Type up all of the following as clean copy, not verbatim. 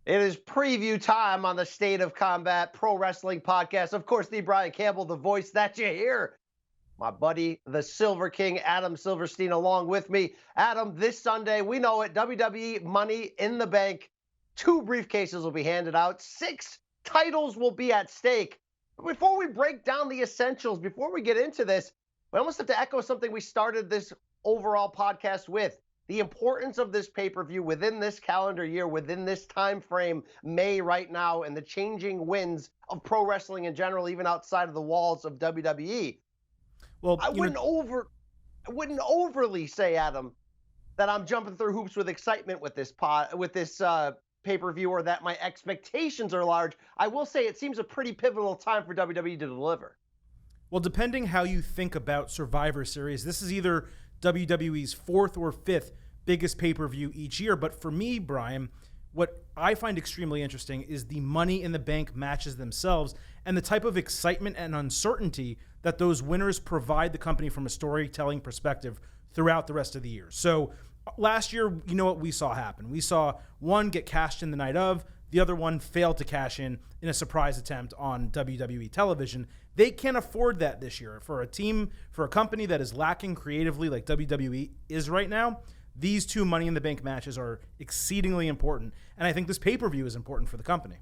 It is preview time on the State of Combat Pro Wrestling Podcast. Of course, the Brian Campbell, the voice that you hear. My buddy, the Silver King, Adam Silverstein, along with me. Adam, this Sunday, we know it, WWE Money in the Bank. 2 briefcases will be handed out. 6 titles will be at stake. But before we break down the essentials, before we get into this, we almost have to echo something we started this overall podcast with. The importance of this pay-per-view within this calendar year, within this time frame, May right now, and the changing winds of pro wrestling in general, even outside of the walls of WWE. Well, I wouldn't overly say, Adam, that I'm jumping through hoops with excitement with this pay-per-view, or that my expectations are large. I will say it seems a pretty pivotal time for WWE to deliver. Well, depending how you think about Survivor Series, this is either WWE's 4th or 5th biggest pay-per-view each year. But for me, Brian, what I find extremely interesting is the Money in the Bank matches themselves and the type of excitement and uncertainty that those winners provide the company from a storytelling perspective throughout the rest of the year. So last year, you know what we saw happen. We saw one get cashed in the night of, the other one failed to cash in a surprise attempt on WWE television. They can't afford that this year. For a company that is lacking creatively like WWE is right now, these 2 Money in the Bank matches are exceedingly important. And I think this pay-per-view is important for the company.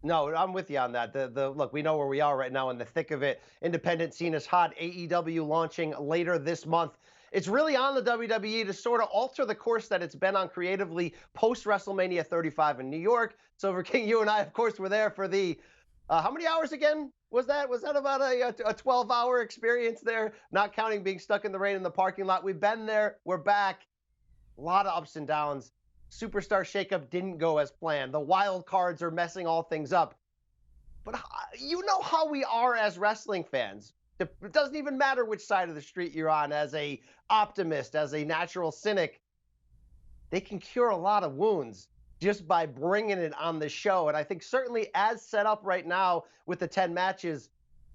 No, I'm with you on that. Look, we know where we are right now in the thick of it. Independent scene is hot. AEW launching later this month. It's really on the WWE to sort of alter the course that it's been on creatively post-WrestleMania 35 in New York. Silver King, you and I, of course, were there for the, how many hours again was that? Was that about a 12-hour experience there, not counting being stuck in the rain in the parking lot? We've been there. We're back. A lot of ups and downs. Superstar shakeup didn't go as planned. The wild cards are messing all things up. But you know how we are as wrestling fans. It doesn't even matter which side of the street you're on, as a optimist, as a natural cynic. They can cure a lot of wounds just by bringing it on the show. And I think certainly as set up right now with the 10 matches,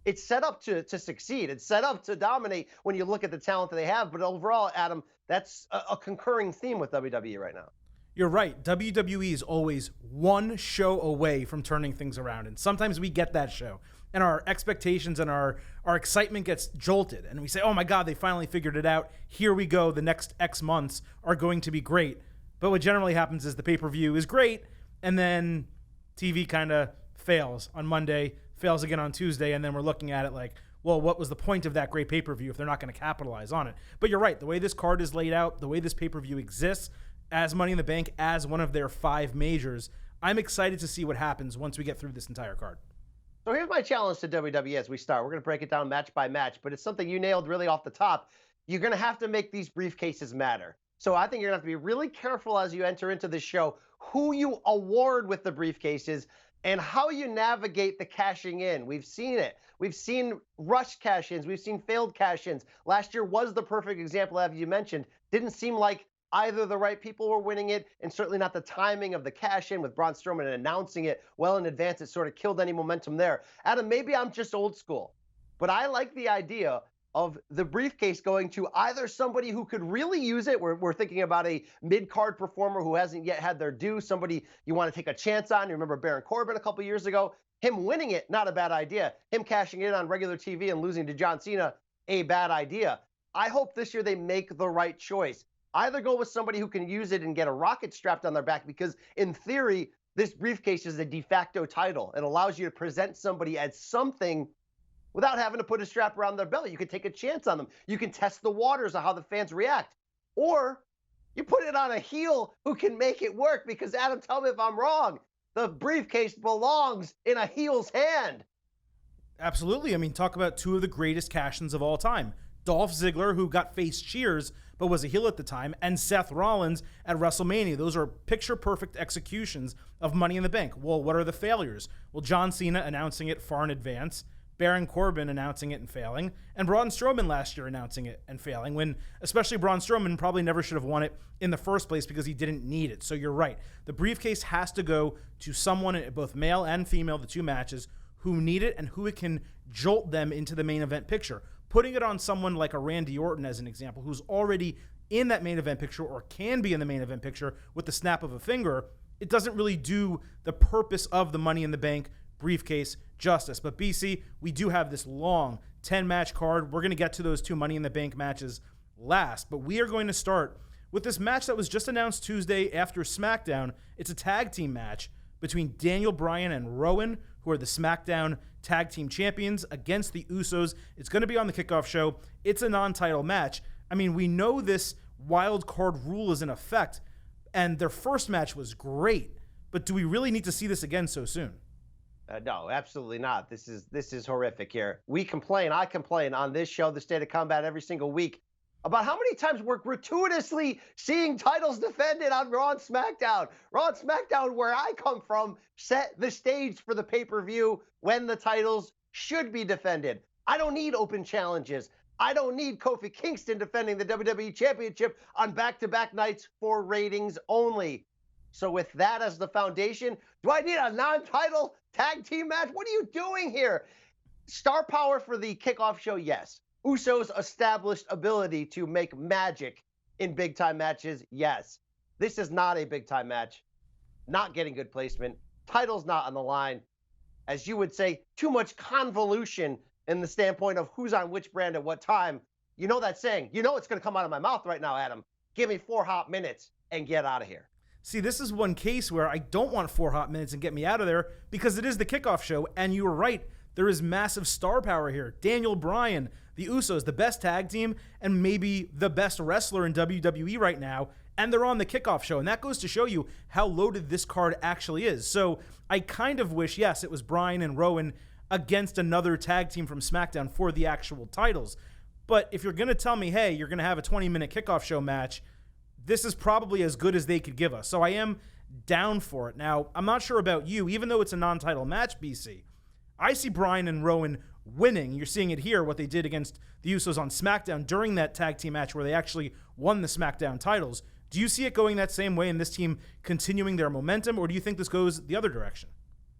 it's set up to succeed. It's set up to dominate when you look at the talent that they have. But overall, Adam, that's a concurring theme with WWE right now. You're right. WWE is always one show away from turning things around. And sometimes we get that show and our expectations and our excitement gets jolted. And we say, oh my God, they finally figured it out. Here we go. The next X months are going to be great. But what generally happens is the pay-per-view is great. And then TV kind of fails on Monday, fails again on Tuesday. And then we're looking at it like, well, what was the point of that great pay-per-view if they're not going to capitalize on it? But you're right. The way this card is laid out, the way this pay-per-view exists, as Money in the Bank, as one of their 5 majors, I'm excited to see what happens once we get through this entire card. So here's my challenge to WWE as we start. We're going to break it down match by match, but it's something you nailed really off the top. You're going to have to make these briefcases matter. So I think you're going to have to be really careful as you enter into this show who you award with the briefcases and how you navigate the cashing in. We've seen it. We've seen rush cash-ins. We've seen failed cash-ins. Last year was the perfect example, as you mentioned. Didn't seem like either the right people were winning it, and certainly not the timing of the cash-in with Braun Strowman announcing it well in advance. It sort of killed any momentum there. Adam, maybe I'm just old school, but I like the idea of the briefcase going to either somebody who could really use it. We're thinking about a mid-card performer who hasn't yet had their due, somebody you want to take a chance on. You remember Baron Corbin a couple years ago? Him winning it, not a bad idea. Him cashing in on regular TV and losing to John Cena, a bad idea. I hope this year they make the right choice. Either go with somebody who can use it and get a rocket strapped on their back, because in theory, this briefcase is a de facto title. It allows you to present somebody as something without having to put a strap around their belly. You can take a chance on them. You can test the waters of how the fans react. Or you put it on a heel who can make it work, because Adam, tell me if I'm wrong, the briefcase belongs in a heel's hand. Absolutely. I mean, talk about 2 of the greatest cash-ins of all time. Dolph Ziggler, who got face cheers but was a heel at the time, and Seth Rollins at WrestleMania. Those are picture-perfect executions of Money in the Bank. Well, what are the failures? Well, John Cena announcing it far in advance, Baron Corbin announcing it and failing, and Braun Strowman last year announcing it and failing, when especially Braun Strowman probably never should have won it in the first place because he didn't need it. So you're right. The briefcase has to go to someone, both male and female, the 2 matches, who need it and who it can jolt them into the main event picture. Putting it on someone like a Randy Orton, as an example, who's already in that main event picture or can be in the main event picture with the snap of a finger, it doesn't really do the purpose of the Money in the Bank briefcase justice. But BC, we do have this long 10-match card. We're going to get to those 2 Money in the Bank matches last, but we are going to start with this match that was just announced Tuesday after SmackDown. It's a tag team match between Daniel Bryan and Rowan, who are the SmackDown Tag Team Champions, against the Usos. It's going to be on the kickoff show. It's a non-title match. I mean, we know this wild card rule is in effect, and their first match was great, but do we really need to see this again so soon? No, absolutely not. This is horrific here. I complain on this show, The State of Combat, every single week about how many times we're gratuitously seeing titles defended on Raw and SmackDown. Raw and SmackDown, where I come from, set the stage for the pay-per-view when the titles should be defended. I don't need open challenges. I don't need Kofi Kingston defending the WWE Championship on back-to-back nights for ratings only. So with that as the foundation, do I need a non-title tag team match? What are you doing here? Star power for the kickoff show, yes. Usos' established ability to make magic in big-time matches, yes. This is not a big-time match. Not getting good placement. Title's not on the line. As you would say, too much convolution in the standpoint of who's on which brand at what time. You know that saying. You know it's going to come out of my mouth right now, Adam. Give me 4 hot minutes and get out of here. See, this is one case where I don't want 4 hot minutes and get me out of there, because it is the kickoff show, and you were right. There is massive star power here. Daniel Bryan, the Usos, the best tag team, and maybe the best wrestler in WWE right now, and they're on the kickoff show, and that goes to show you how loaded this card actually is. So I kind of wish, yes, it was Bryan and Rowan against another tag team from SmackDown for the actual titles. But if you're going to tell me, hey, you're going to have a 20-minute kickoff show match, this is probably as good as they could give us. So I am down for it. Now, I'm not sure about you, even though it's a non-title match, BC. I see Bryan and Rowan winning. You're seeing it here, what they did against the Usos on SmackDown during that tag team match where they actually won the SmackDown titles. Do you see it going that same way and this team continuing their momentum, or do you think this goes the other direction?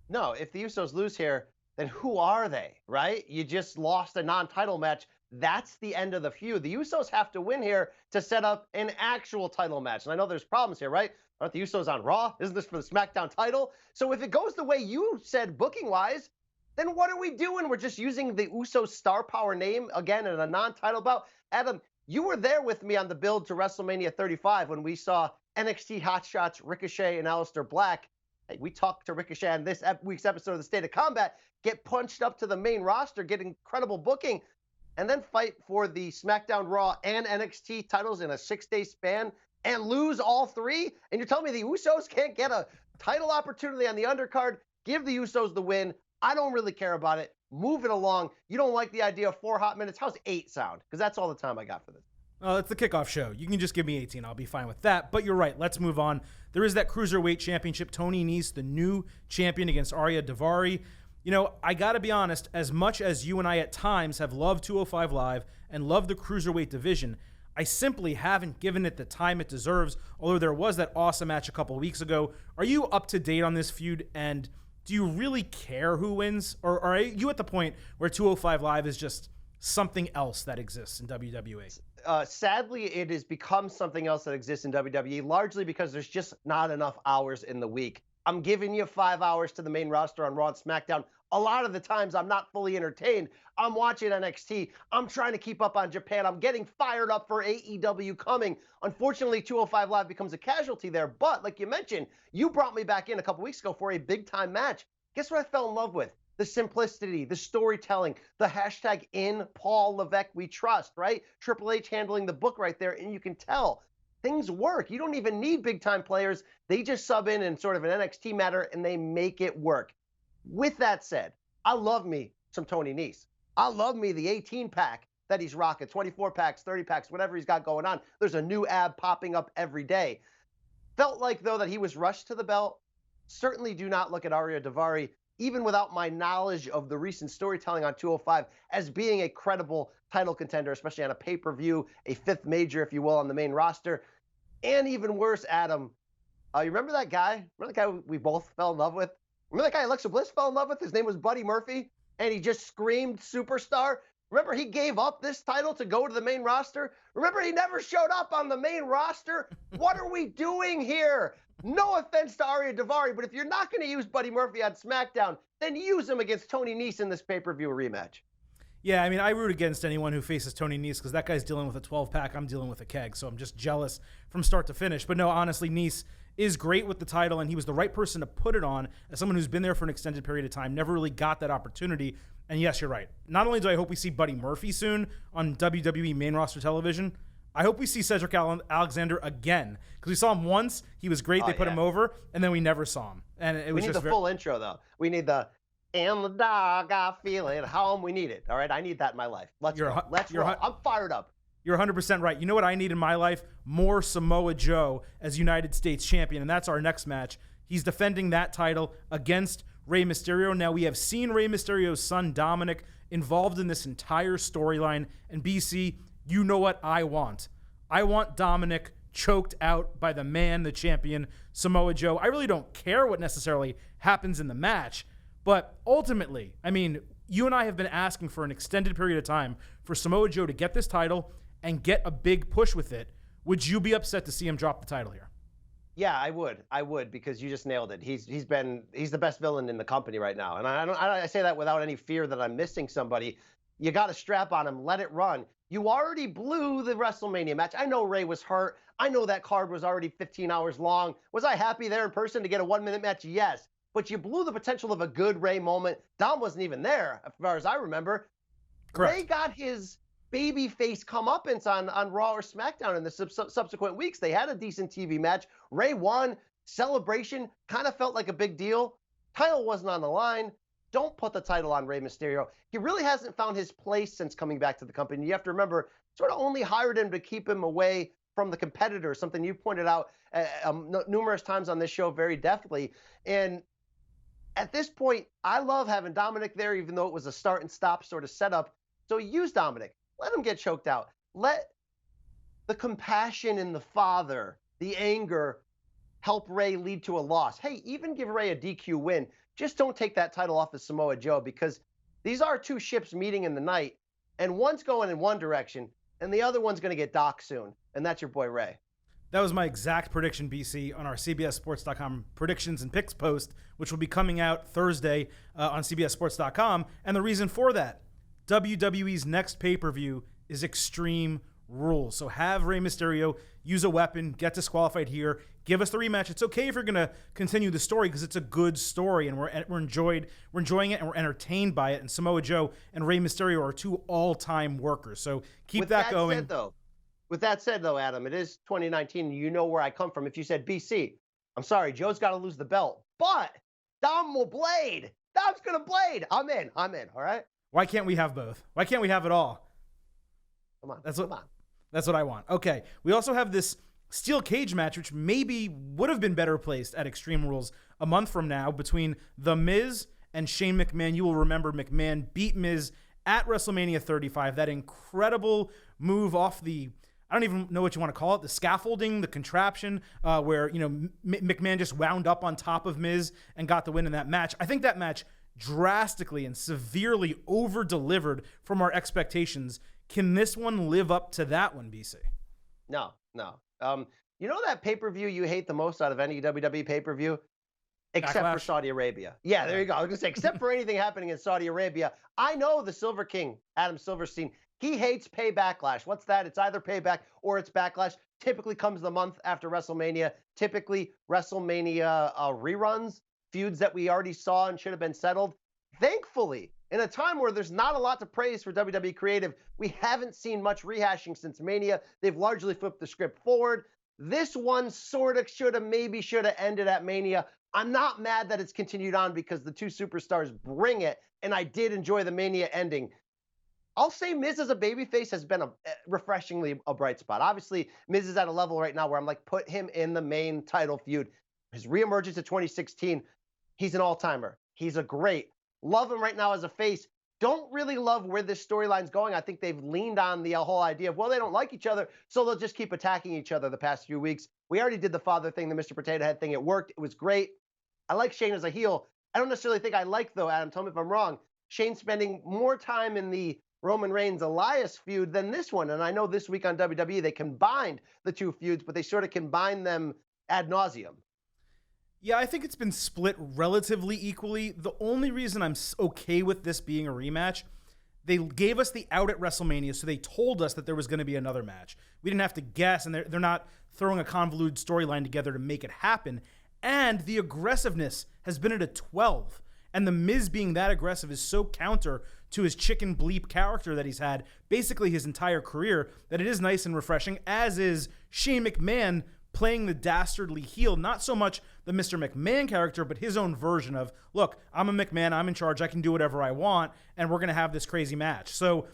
No, if the Usos lose here, then who are they, right? You just lost a non-title match. That's the end of the feud. The Usos have to win here to set up an actual title match. And I know there's problems here, right? Aren't the Usos on Raw? Isn't this for the SmackDown title? So if it goes the way you said booking-wise, then what are we doing? We're just using the Usos star power name again in a non-title bout. Adam, you were there with me on the build to WrestleMania 35 when we saw NXT Hotshots Ricochet and Aleister Black. Hey, we talked to Ricochet on this week's episode of The State of Combat, get punched up to the main roster, get incredible booking, and then fight for the SmackDown, Raw, and NXT titles in a 6-day span and lose all 3? And you're telling me the Usos can't get a title opportunity on the undercard? Give the Usos the win. I don't really care about it. Move it along. You don't like the idea of 4 hot minutes? How's 8 sound? Because that's all the time I got for this. Oh, it's the kickoff show. You can just give me 18. I'll be fine with that. But you're right. Let's move on. There is that Cruiserweight Championship. Tony Nese, the new champion, against Arya Daivari. You know, I got to be honest, as much as you and I at times have loved 205 Live and loved the Cruiserweight division, I simply haven't given it the time it deserves, although there was that awesome match a couple of weeks ago. Are you up to date on this feud, and do you really care who wins? Or are you at the point where 205 Live is just something else that exists in WWE? Sadly, it has become something else that exists in WWE, largely because there's just not enough hours in the week. I'm giving you 5 hours to the main roster on Raw and SmackDown. A lot of the times I'm not fully entertained. I'm watching NXT. I'm trying to keep up on Japan. I'm getting fired up for AEW coming. Unfortunately, 205 Live becomes a casualty there. But like you mentioned, you brought me back in a couple weeks ago for a big time match. Guess what I fell in love with? The simplicity, the storytelling, the hashtag in Paul Levesque we trust, right? Triple H handling the book right there, and you can tell things work. You don't even need big time players. They just sub in sort of an NXT matter, and they make it work. With that said, I love me some Tony Nese. I love me the 18-pack that he's rocking, 24 packs, 30 packs, whatever he's got going on. There's a new ab popping up every day. Felt like, though, that he was rushed to the belt. Certainly do not look at Arya Daivari, even without my knowledge of the recent storytelling on 205, as being a credible title contender, especially on a pay-per-view, a 5th major, if you will, on the main roster. And even worse, Adam, you remember that guy? Remember the guy we both fell in love with? Remember that guy Alexa Bliss fell in love with? His name was Buddy Murphy, and he just screamed superstar. Remember he gave up this title to go to the main roster? Remember he never showed up on the main roster? What are we doing here? No offense to Arya Daivari, but if you're not going to use Buddy Murphy on SmackDown, then use him against Tony Nese in this pay-per-view rematch. Yeah, I mean, I root against anyone who faces Tony Nese because that guy's dealing with a 12-pack. I'm dealing with a keg, so I'm just jealous from start to finish. But no, honestly, Nese is great with the title, and he was the right person to put it on as someone who's been there for an extended period of time, never really got that opportunity. And yes, you're right. Not only do I hope we see Buddy Murphy soon on WWE main roster television, I hope we see Cedric Alexander again because we saw him once. He was great. They put him over, and then we never saw him. And it was we need the full intro, though. We need the "and the dog I feel at home." We need it. All right, I need that in my life. Let's roll. I'm fired up. You're 100% right. You know what I need in my life? More Samoa Joe as United States champion, and that's our next match. He's defending that title against Rey Mysterio. Now, we have seen Rey Mysterio's son, Dominic, involved in this entire storyline. And BC, you know what I want. I want Dominic choked out by the man, the champion, Samoa Joe. I really don't care what necessarily happens in the match. But ultimately, I mean, you and I have been asking for an extended period of time for Samoa Joe to get this title and get a big push with it. Would you be upset to see him drop the title here? Yeah, I would because you just nailed it. He's the best villain in the company right now, and I say that without any fear that I'm missing somebody. You got to strap on him, let it run. You already blew the WrestleMania match. I know Rey was hurt. I know that card was already 15 hours long. Was I happy there in person to get a 1-minute match? Yes. But you blew the potential of a good Rey moment. Dom wasn't even there, as far as I remember. Correct. Rey got his babyface comeuppance on Raw or SmackDown in the subsequent weeks. They had a decent TV match. Rey won. Celebration kind of felt like a big deal. Title wasn't on the line. Don't put the title on Rey Mysterio. He really hasn't found his place since coming back to the company. You have to remember, sort of only hired him to keep him away from the competitors, something you pointed out numerous times on this show very deftly. And at this point, I love having Dominic there, even though it was a start and stop sort of setup. So use Dominic. Let him get choked out. Let the compassion in the father, the anger, help Rey lead to a loss. Hey, even give Rey a DQ win. Just don't take that title off of Samoa Joe because these are two ships meeting in the night, and one's going in one direction, and the other one's going to get docked soon, and that's your boy Rey. That was my exact prediction, BC, on our CBSSports.com predictions and picks post, which will be coming out Thursday on CBSSports.com. And the reason for that, WWE's next pay-per-view is Extreme Rules. So have Rey Mysterio use a weapon, get disqualified here, give us the rematch. It's okay if you're going to continue the story because it's a good story and we're enjoying it and we're entertained by it. And Samoa Joe and Rey Mysterio are two all-time workers. So keep that going. With that said, though, Adam, it is 2019. You know where I come from. If you said BC, I'm sorry, Joe's got to lose the belt. But Dom will blade. Dom's going to blade. I'm in. All right? Why can't we have both? Why can't we have it all? Come on. That's what I want. Okay. We also have this steel cage match, which maybe would have been better placed at Extreme Rules a month from now between The Miz and Shane McMahon. You will remember McMahon beat Miz at WrestleMania 35. That incredible move off the, I don't even know what you want to call it, the scaffolding, the contraption, where, McMahon just wound up on top of Miz and got the win in that match. I think that match drastically and severely over-delivered from our expectations. Can this one live up to that one, BC? No. You know that pay-per-view you hate the most out of any WWE pay-per-view? Except Backlash? For Saudi Arabia. Yeah, there you go. I was going to say, except for anything happening in Saudi Arabia. I know the Silver King, Adam Silverstein, he hates pay backlash. What's that? It's either payback or it's backlash. Typically comes the month after WrestleMania. Typically WrestleMania reruns, feuds that we already saw and should have been settled. Thankfully, in a time where there's not a lot to praise for WWE Creative, we haven't seen much rehashing since Mania. They've largely flipped the script forward. This one sort of should have ended at Mania. I'm not mad that it's continued on because the two superstars bring it, and I did enjoy the Mania ending. I'll say Miz as a babyface has been refreshingly a bright spot. Obviously, Miz is at a level right now where I'm like, put him in the main title feud. His reemergence to 2016, he's an all-timer. He's a great. Love him right now as a face. Don't really love where this storyline's going. I think they've leaned on the whole idea of, well, they don't like each other, so they'll just keep attacking each other the past few weeks. We already did the father thing, the Mr. Potato Head thing. It worked. It was great. I like Shane as a heel. I don't necessarily think I like, though, Adam, tell me if I'm wrong, Shane spending more time in the Roman Reigns Elias feud than this one. And I know this week on WWE, they combined the two feuds, but they sort of combined them ad nauseum. Yeah, I think it's been split relatively equally. The only reason I'm okay with this being a rematch, they gave us the out at WrestleMania, so they told us that there was going to be another match. We didn't have to guess, and they're not throwing a convoluted storyline together to make it happen. And the aggressiveness has been at a 12. And The Miz being that aggressive is so counter to his chicken bleep character that he's had basically his entire career that it is nice and refreshing, as is Shane McMahon playing the dastardly heel, not so much the Mr. McMahon character, but his own version of, look, I'm a McMahon, I'm in charge, I can do whatever I want, and we're going to have this crazy match. So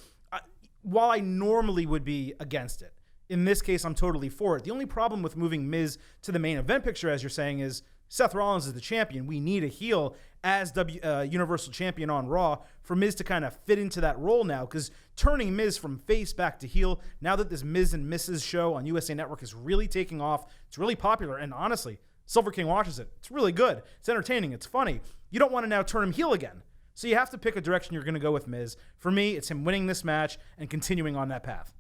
while I normally would be against it, in this case, I'm totally for it. The only problem with moving Miz to the main event picture, as you're saying, is Seth Rollins is the champion. We need a heel as Universal Champion on Raw for Miz to kind of fit into that role now, because turning Miz from face back to heel, now that this Miz and Mrs. show on USA Network is really taking off, it's really popular, and honestly, Silver King watches it. It's really good. It's entertaining. It's funny. You don't want to now turn him heel again. So you have to pick a direction you're going to go with Miz. For me, it's him winning this match and continuing on that path.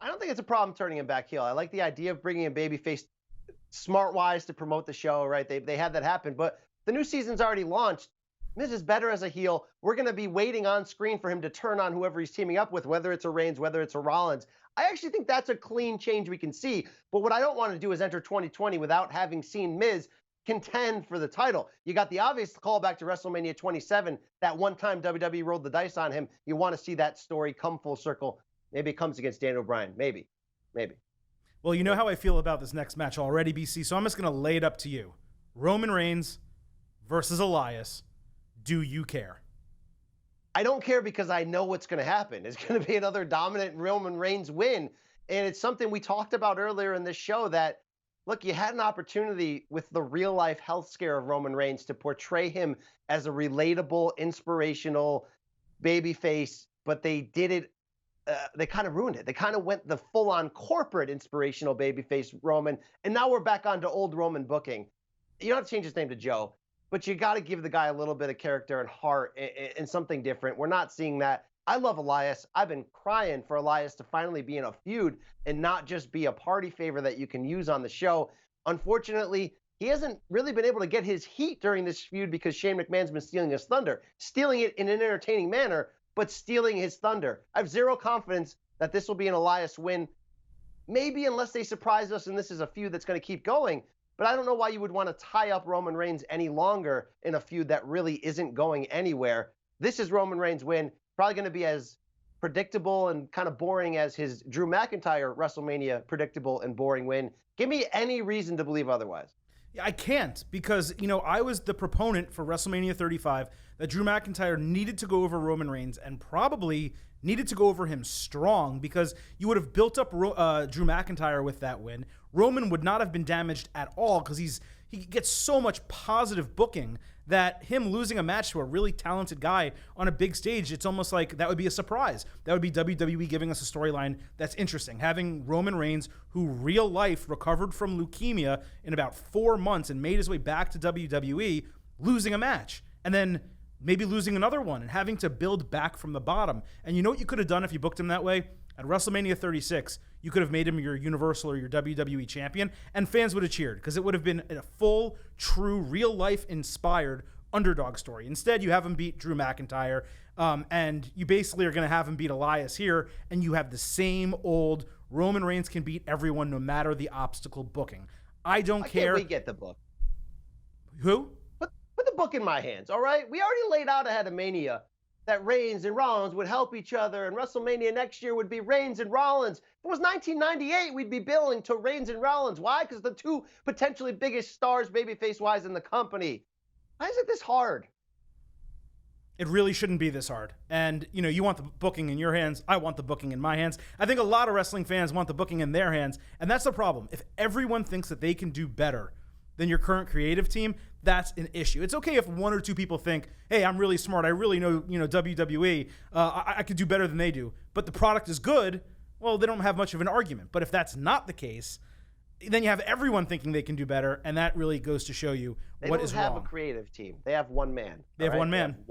I don't think it's a problem turning him back heel. I like the idea of bringing in babyface smart-wise to promote the show, right? They had that happen, but the new season's already launched. Miz is better as a heel. We're going to be waiting on screen for him to turn on whoever he's teaming up with, whether it's a Reigns, whether it's a Rollins. I actually think that's a clean change we can see. But what I don't want to do is enter 2020 without having seen Miz contend for the title. You got the obvious callback to WrestleMania 27, that one time WWE rolled the dice on him. You want to see that story come full circle. Maybe it comes against Daniel Bryan. Maybe. Well, you know how I feel about this next match already, BC, so I'm just going to lay it up to you. Roman Reigns versus Elias. Do you care? I don't care because I know what's going to happen. It's going to be another dominant Roman Reigns win. And it's something we talked about earlier in this show that, look, you had an opportunity with the real-life health scare of Roman Reigns to portray him as a relatable, inspirational babyface, but they did it. They kind of ruined it. They kind of went the full-on corporate inspirational babyface Roman, and now we're back onto old Roman booking. You don't have to change his name to Joe, but you got to give the guy a little bit of character and heart and something different. We're not seeing that. I love Elias. I've been crying for Elias to finally be in a feud and not just be a party favor that you can use on the show. Unfortunately, he hasn't really been able to get his heat during this feud because Shane McMahon's been stealing his thunder, stealing it in an entertaining manner, but stealing his thunder. I have zero confidence that this will be an Elias win. Maybe unless they surprise us and this is a feud that's going to keep going. But I don't know why you would want to tie up Roman Reigns any longer in a feud that really isn't going anywhere. This is Roman Reigns' win. Probably going to be as predictable and kind of boring as his Drew McIntyre WrestleMania predictable and boring win. Give me any reason to believe otherwise. I can't, because, I was the proponent for WrestleMania 35 that Drew McIntyre needed to go over Roman Reigns and probably needed to go over him strong, because you would have built up Drew McIntyre with that win. Roman would not have been damaged at all because he gets so much positive booking that him losing a match to a really talented guy on a big stage, it's almost like that would be a surprise. That would be WWE giving us a storyline that's interesting. Having Roman Reigns, who real life recovered from leukemia in about 4 months and made his way back to WWE, losing a match. And then maybe losing another one and having to build back from the bottom. And you know what you could have done if you booked him that way? At WrestleMania 36, you could have made him your Universal or your WWE champion, and fans would have cheered because it would have been a full, true, real-life inspired underdog story. Instead, you have him beat Drew McIntyre, and you basically are going to have him beat Elias here, and you have the same old Roman Reigns can beat everyone no matter the obstacle booking. I don't care. Can't we get the book? Who? Put the book in my hands, all right? We already laid out ahead of Mania that Reigns and Rollins would help each other, and WrestleMania next year would be Reigns and Rollins. If it was 1998, we'd be billing to Reigns and Rollins. Why? Because the two potentially biggest stars, babyface-wise, in the company. Why is it this hard? It really shouldn't be this hard. And, you want the booking in your hands. I want the booking in my hands. I think a lot of wrestling fans want the booking in their hands, and that's the problem. If everyone thinks that they can do better than your current creative team, that's an issue. It's okay if one or two people think, hey, I'm really smart, I really know, WWE, I could do better than they do, but the product is good, well, they don't have much of an argument. But if that's not the case, then you have everyone thinking they can do better, and that really goes to show you what is wrong. They don't have a creative team. They have one man. They have one man. They have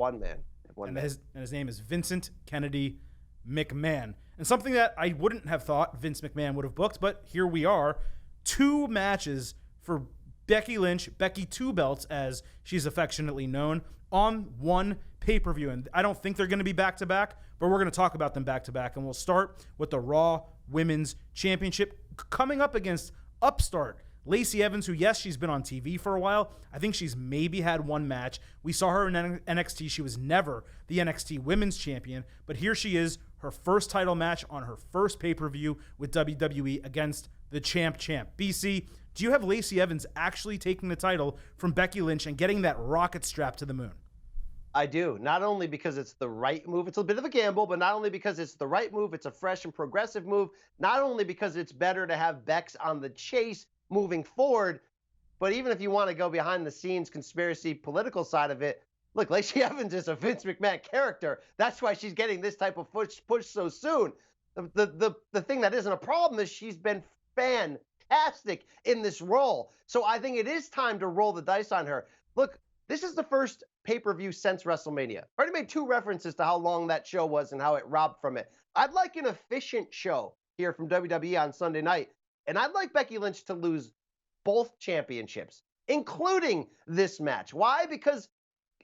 one man. And his name is Vincent Kennedy McMahon. And something that I wouldn't have thought Vince McMahon would have booked, but here we are. 2 matches for Becky Lynch, Becky Two Belts, as she's affectionately known, on one pay-per-view. And I don't think they're going to be back-to-back, but we're going to talk about them back-to-back. And we'll start with the Raw Women's Championship coming up against upstart Lacey Evans, who, yes, she's been on TV for a while. I think she's maybe had one match. We saw her in NXT. She was never the NXT Women's Champion, but here she is, her first title match on her first pay-per-view with WWE against the champ. BC, do you have Lacey Evans actually taking the title from Becky Lynch and getting that rocket strap to the moon? I do. Not only because it's the right move, it's a bit of a gamble, but not only because it's the right move, it's a fresh and progressive move. Not only because it's better to have Bex on the chase moving forward, but even if you want to go behind the scenes conspiracy political side of it, look, Lacey Evans is a Vince McMahon character. That's why she's getting this type of push so soon. The thing that isn't a problem is she's been fantastic in this role. So I think it is time to roll the dice on her. Look, this is the first pay-per-view since WrestleMania. I already made 2 references to how long that show was and how it robbed from it. I'd like an efficient show here from WWE on Sunday night. And I'd like Becky Lynch to lose both championships, including this match. Why? Because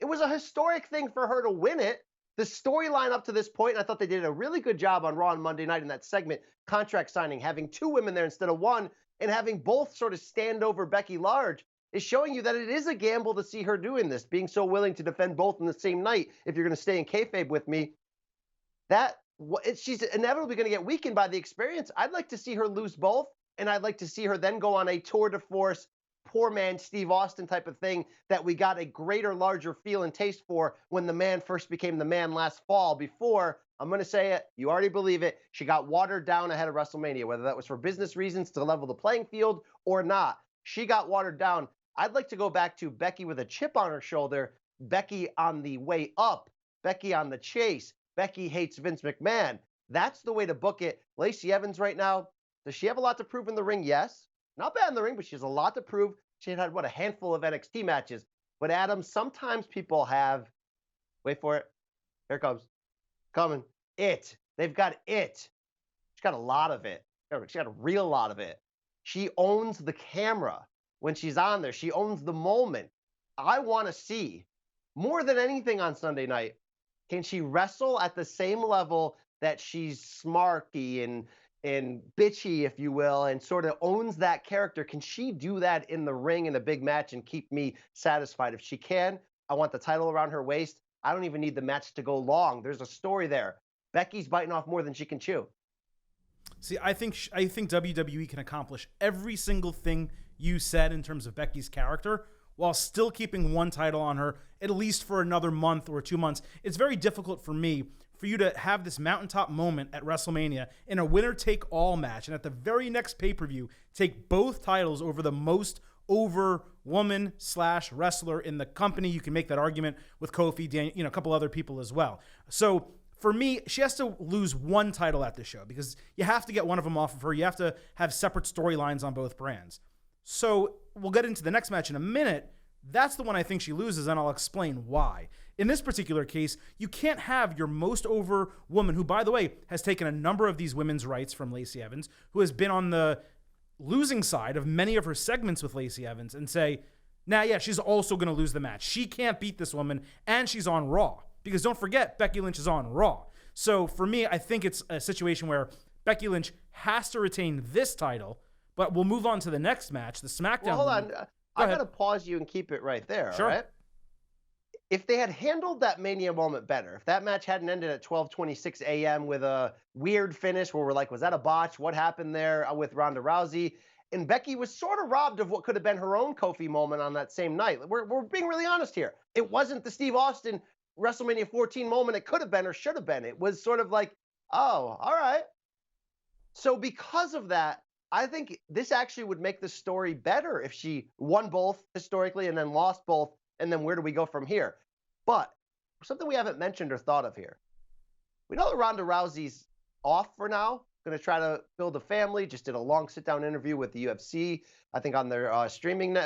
it was a historic thing for her to win it. The storyline up to this point, and I thought they did a really good job on Raw on Monday night in that segment, contract signing, having 2 women there instead of 1, and having both sort of stand over Becky large, is showing you that it is a gamble to see her doing this, being so willing to defend both in the same night. If you're going to stay in kayfabe with me, she's inevitably going to get weakened by the experience. I'd like to see her lose both. And I'd like to see her then go on a tour de force, poor man Steve Austin type of thing that we got a greater, larger feel and taste for when the man first became the man last fall. Before, I'm going to say it, you already believe it, she got watered down ahead of WrestleMania, whether that was for business reasons to level the playing field or not. She got watered down. I'd like to go back to Becky with a chip on her shoulder, Becky on the way up, Becky on the chase, Becky hates Vince McMahon. That's the way to book it. Lacey Evans right now, does she have a lot to prove in the ring? Yes. Not bad in the ring, but she has a lot to prove. She had, a handful of NXT matches. But, Adam, sometimes people have, wait for it, here it comes, coming, it. They've got it. She's got a lot of it. She's got a real lot of it. She owns the camera when she's on there. She owns the moment. I want to see, more than anything on Sunday night, can she wrestle at the same level that she's smarky and bitchy, if you will, and sort of owns that character? Can she do that in the ring in a big match and keep me satisfied? If she can, I want the title around her waist. I don't even need the match to go long. There's a story there. Becky's biting off more than she can chew. See, I think WWE can accomplish every single thing you said in terms of Becky's character while still keeping one title on her, at least for another month or 2 months. It's very difficult for me for you to have this mountaintop moment at WrestleMania in a winner-take-all match, and at the very next pay-per-view, take both titles over the most over woman/wrestler in the company. You can make that argument with Kofi, Daniel, a couple other people as well. So for me, she has to lose one title at this show because you have to get one of them off of her. You have to have separate storylines on both brands. So we'll get into the next match in a minute. That's the one I think she loses, and I'll explain why. In this particular case, you can't have your most over woman, who, by the way, has taken a number of these women's rights from Lacey Evans, who has been on the losing side of many of her segments with Lacey Evans, and say, she's also going to lose the match. She can't beat this woman, and she's on Raw. Because don't forget, Becky Lynch is on Raw. So for me, I think it's a situation where Becky Lynch has to retain this title, but we'll move on to the next match, the SmackDown. Well, hold on. I got to pause you and keep it right there, sure. All right? If they had handled that Mania moment better, if that match hadn't ended at 12:26 a.m. with a weird finish where we're like, was that a botch? What happened there with Ronda Rousey? And Becky was sort of robbed of what could have been her own Kofi moment on that same night. We're being really honest here. It wasn't the Steve Austin WrestleMania 14 moment it could have been or should have been. It was sort of like, oh, all right. So because of that, I think this actually would make the story better if she won both historically and then lost both, and then where do we go from here? But something we haven't mentioned or thought of here. We know that Ronda Rousey's off for now, going to try to build a family, just did a long sit-down interview with the UFC, I think on their streaming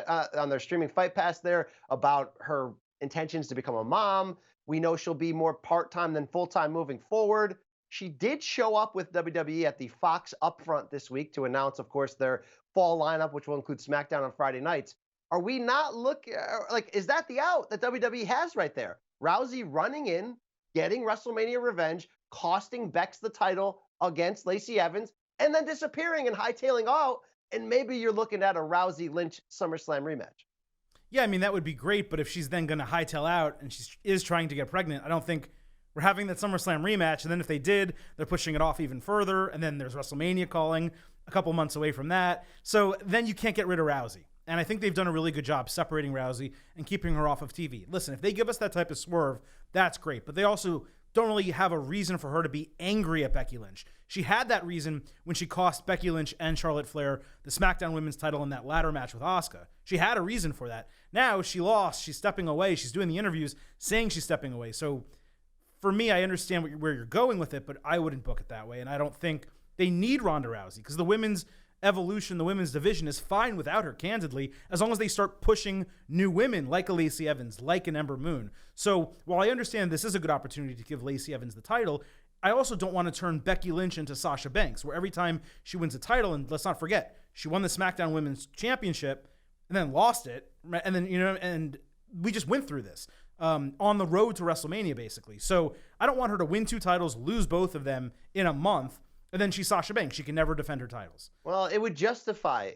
Fight Pass there, about her intentions to become a mom. We know she'll be more part-time than full-time moving forward. She did show up with WWE at the Fox Upfront this week to announce, of course, their fall lineup, which will include SmackDown on Friday nights. Are we not like, is that the out that WWE has right there? Rousey running in, getting WrestleMania revenge, costing Bex the title against Lacey Evans, and then disappearing and hightailing out, and maybe you're looking at a Rousey Lynch SummerSlam rematch. Yeah, I mean, that would be great, but if she's then going to hightail out and she is trying to get pregnant, I don't think we're having that SummerSlam rematch. And then if they did, they're pushing it off even further. And then there's WrestleMania calling a couple months away from that. So then you can't get rid of Rousey. And I think they've done a really good job separating Rousey and keeping her off of TV. Listen, if they give us that type of swerve, that's great. But they also don't really have a reason for her to be angry at Becky Lynch. She had that reason when she cost Becky Lynch and Charlotte Flair the SmackDown Women's title in that ladder match with Asuka. She had a reason for that. Now she lost. She's stepping away. She's doing the interviews saying she's stepping away. So for me, I understand where you're going with it, but I wouldn't book it that way. And I don't think they need Ronda Rousey because the women's evolution, the women's division is fine without her, candidly, as long as they start pushing new women like a Lacey Evans, like an Ember Moon. So while I understand this is a good opportunity to give Lacey Evans the title, I also don't want to turn Becky Lynch into Sasha Banks, where every time she wins a title, and let's not forget, she won the SmackDown Women's Championship and then lost it. And then, and we just went through this on the road to WrestleMania, basically. So I don't want her to win 2 titles, lose both of them in a month, and then she's Sasha Banks. She can never defend her titles. Well, it would justify,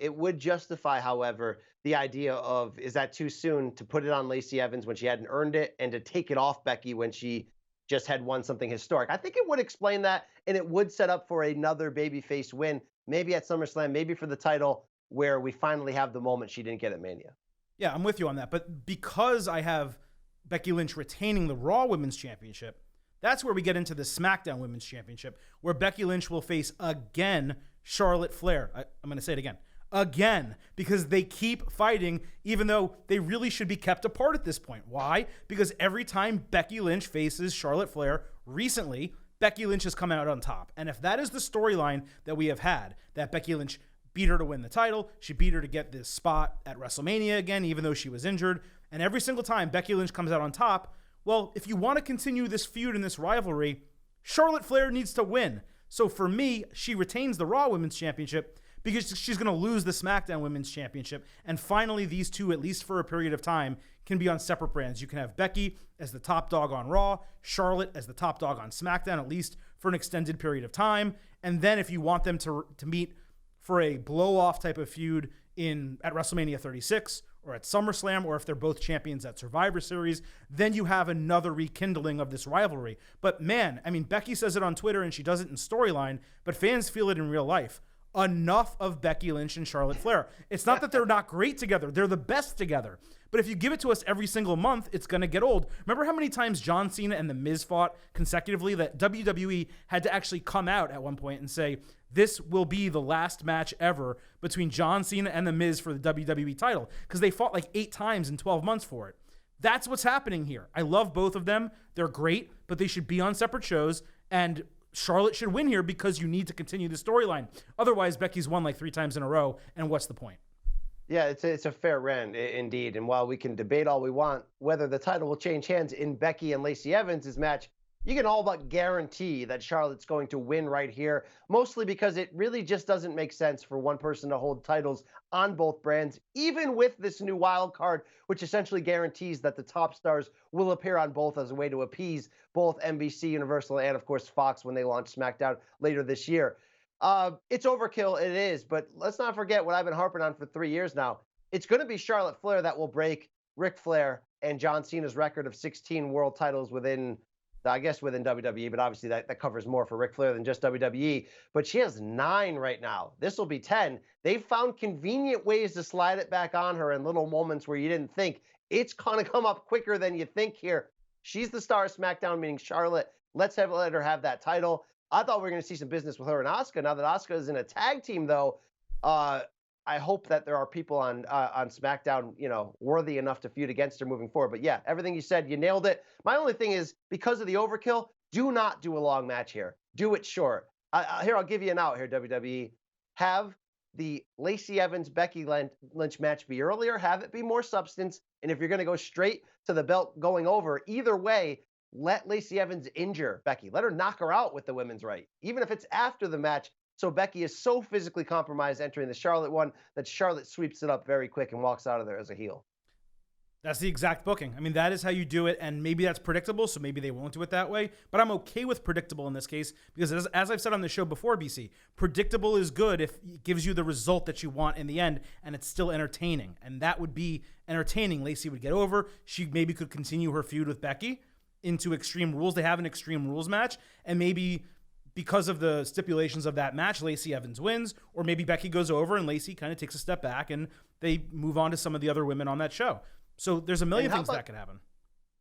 however, the idea of, is that too soon to put it on Lacey Evans when she hadn't earned it and to take it off Becky when she just had won something historic? I think it would explain that, and it would set up for another babyface win, maybe at SummerSlam, maybe for the title, where we finally have the moment she didn't get at Mania. Yeah, I'm with you on that. But because I have Becky Lynch retaining the Raw Women's Championship, that's where we get into the SmackDown Women's Championship, where Becky Lynch will face again Charlotte Flair. I'm going to say it again, because they keep fighting, even though they really should be kept apart at this point. Why? Because every time Becky Lynch faces Charlotte Flair recently, Becky Lynch has come out on top. And if that is the storyline that we have had, that Becky Lynch beat her to win the title, she beat her to get this spot at WrestleMania again, even though she was injured, and every single time Becky Lynch comes out on top, well, if you want to continue this feud and this rivalry, Charlotte Flair needs to win. So for me, she retains the Raw Women's Championship because she's going to lose the SmackDown Women's Championship. And finally, these two, at least for a period of time, can be on separate brands. You can have Becky as the top dog on Raw, Charlotte as the top dog on SmackDown, at least for an extended period of time. And then if you want them to meet for a blow-off type of feud at WrestleMania 36 or at SummerSlam, or if they're both champions at Survivor Series, then you have another rekindling of this rivalry. But man, I mean, Becky says it on Twitter and she does it in storyline, but fans feel it in real life. Enough of Becky Lynch and Charlotte Flair. It's not that they're not great together. They're the best together. But if you give it to us every single month, it's going to get old. Remember how many times John Cena and The Miz fought consecutively that WWE had to actually come out at one point and say, this will be the last match ever between John Cena and The Miz for the WWE title, because they fought like 8 times in 12 months for it. That's what's happening here. I love both of them. They're great, but they should be on separate shows, and Charlotte should win here because you need to continue the storyline. Otherwise, Becky's won like 3 times in a row, and what's the point? Yeah, it's a fair rant, indeed. And while we can debate all we want whether the title will change hands in Becky and Lacey Evans' match, you can all but guarantee that Charlotte's going to win right here, mostly because it really just doesn't make sense for one person to hold titles on both brands, even with this new wild card, which essentially guarantees that the top stars will appear on both as a way to appease both NBC, Universal, and of course Fox when they launch SmackDown later this year. It's overkill, it is, but let's not forget what I've been harping on for 3 years now. It's going to be Charlotte Flair that will break Ric Flair and John Cena's record of 16 world titles within WWE, but obviously that covers more for Ric Flair than just WWE. But she has 9 right now. This will be 10. They've found convenient ways to slide it back on her in little moments where you didn't think. It's going to come up quicker than you think here. She's the star of SmackDown, meaning Charlotte. Let's let her have that title. I thought we were going to see some business with her and Asuka. Now that Asuka is in a tag team, though, I hope that there are people on SmackDown, worthy enough to feud against her moving forward. But yeah, everything you said, you nailed it. My only thing is, because of the overkill, do not do a long match here. Do it short. Here, I'll give you an out here, WWE. Have the Lacey Evans Becky Lynch match be earlier. Have it be more substance. And if you're going to go straight to the belt going over, either way, let Lacey Evans injure Becky. Let her knock her out with the women's right. Even if it's after the match, So Becky is so physically compromised entering the Charlotte one that Charlotte sweeps it up very quick and walks out of there as a heel. That's the exact booking. I mean, that is how you do it, and maybe that's predictable, so maybe they won't do it that way. But I'm okay with predictable in this case because, as I've said on the show before, BC, predictable is good if it gives you the result that you want in the end, and it's still entertaining. And that would be entertaining. Lacey would get over. She maybe could continue her feud with Becky into Extreme Rules. They have an Extreme Rules match, and maybe because of the stipulations of that match, Lacey Evans wins, or maybe Becky goes over and Lacey kind of takes a step back, and they move on to some of the other women on that show. So there's a million things that could happen.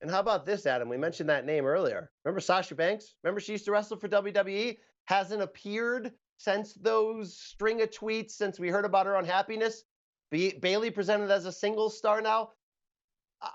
And how about this, Adam? We mentioned that name earlier. Remember Sasha Banks? Remember she used to wrestle for WWE? Hasn't appeared since those string of tweets, since we heard about her unhappiness. Bayley presented as a single star now.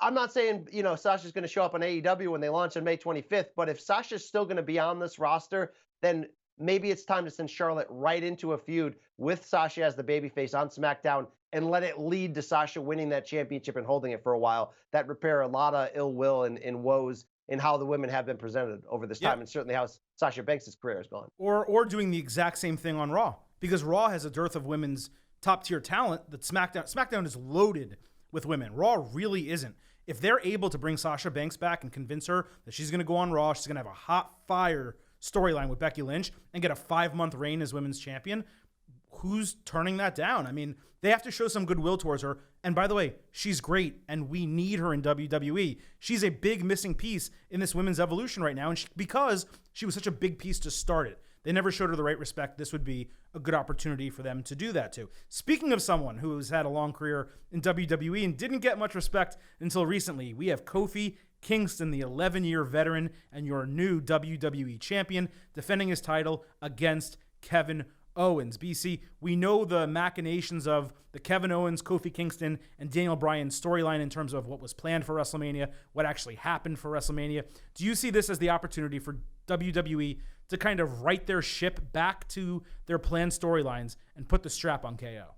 I'm not saying, Sasha's going to show up on AEW when they launch on May 25th, but if Sasha's still going to be on this roster, then maybe it's time to send Charlotte right into a feud with Sasha as the babyface on SmackDown and let it lead to Sasha winning that championship and holding it for a while. That repair a lot of ill will and woes in how the women have been presented over this time, and certainly how Sasha Banks' career has gone. Or doing the exact same thing on Raw, because Raw has a dearth of women's top-tier talent that SmackDown is loaded with women. Raw really isn't. If they're able to bring Sasha Banks back and convince her that she's going to go on Raw, she's going to have a hot fire storyline with Becky Lynch and get a 5-month reign as women's champion, who's turning that down? I mean, they have to show some goodwill towards her. And by the way, she's great, and we need her in WWE. She's a big missing piece in this women's evolution right now, and because she was such a big piece to start it. They never showed her the right respect. This would be a good opportunity for them to do that too. Speaking of someone who has had a long career in WWE and didn't get much respect until recently, we have Kofi Kingston, the 11-year veteran and your new WWE champion, defending his title against Kevin Owens. BC, we know the machinations of the Kevin Owens, Kofi Kingston, and Daniel Bryan storyline in terms of what was planned for WrestleMania, what actually happened for WrestleMania. Do you see this as the opportunity for WWE to kind of right their ship back to their planned storylines and put the strap on KO?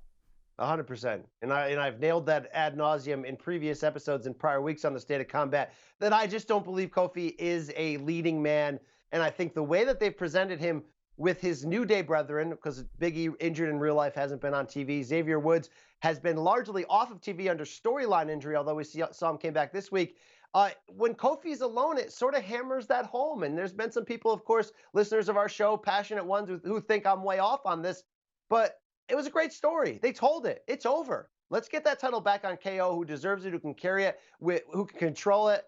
100%. And I've nailed that ad nauseum in previous episodes in prior weeks on the State of Combat, that I just don't believe Kofi is a leading man. And I think the way that they've presented him with his New Day brethren, because Big E, injured in real life, hasn't been on TV. Xavier Woods has been largely off of TV under storyline injury, although we saw him came back this week. When Kofi's alone, it sort of hammers that home. And there's been some people, of course, listeners of our show, passionate ones who think I'm way off on this. But it was a great story. They told it. It's over. Let's get that title back on KO, who deserves it, who can carry it, who can control it.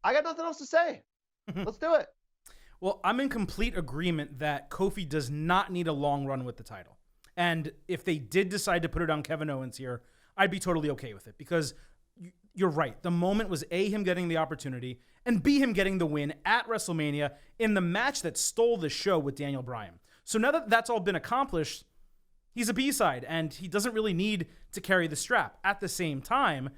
I got nothing else to say. Let's do it. Well, I'm in complete agreement that Kofi does not need a long run with the title. And if they did decide to put it on Kevin Owens here, I'd be totally okay with it, because you're right. The moment was A, him getting the opportunity, and B, him getting the win at WrestleMania in the match that stole the show with Daniel Bryan. So now that that's all been accomplished, he's a B-side, and he doesn't really need to carry the strap. At the same time,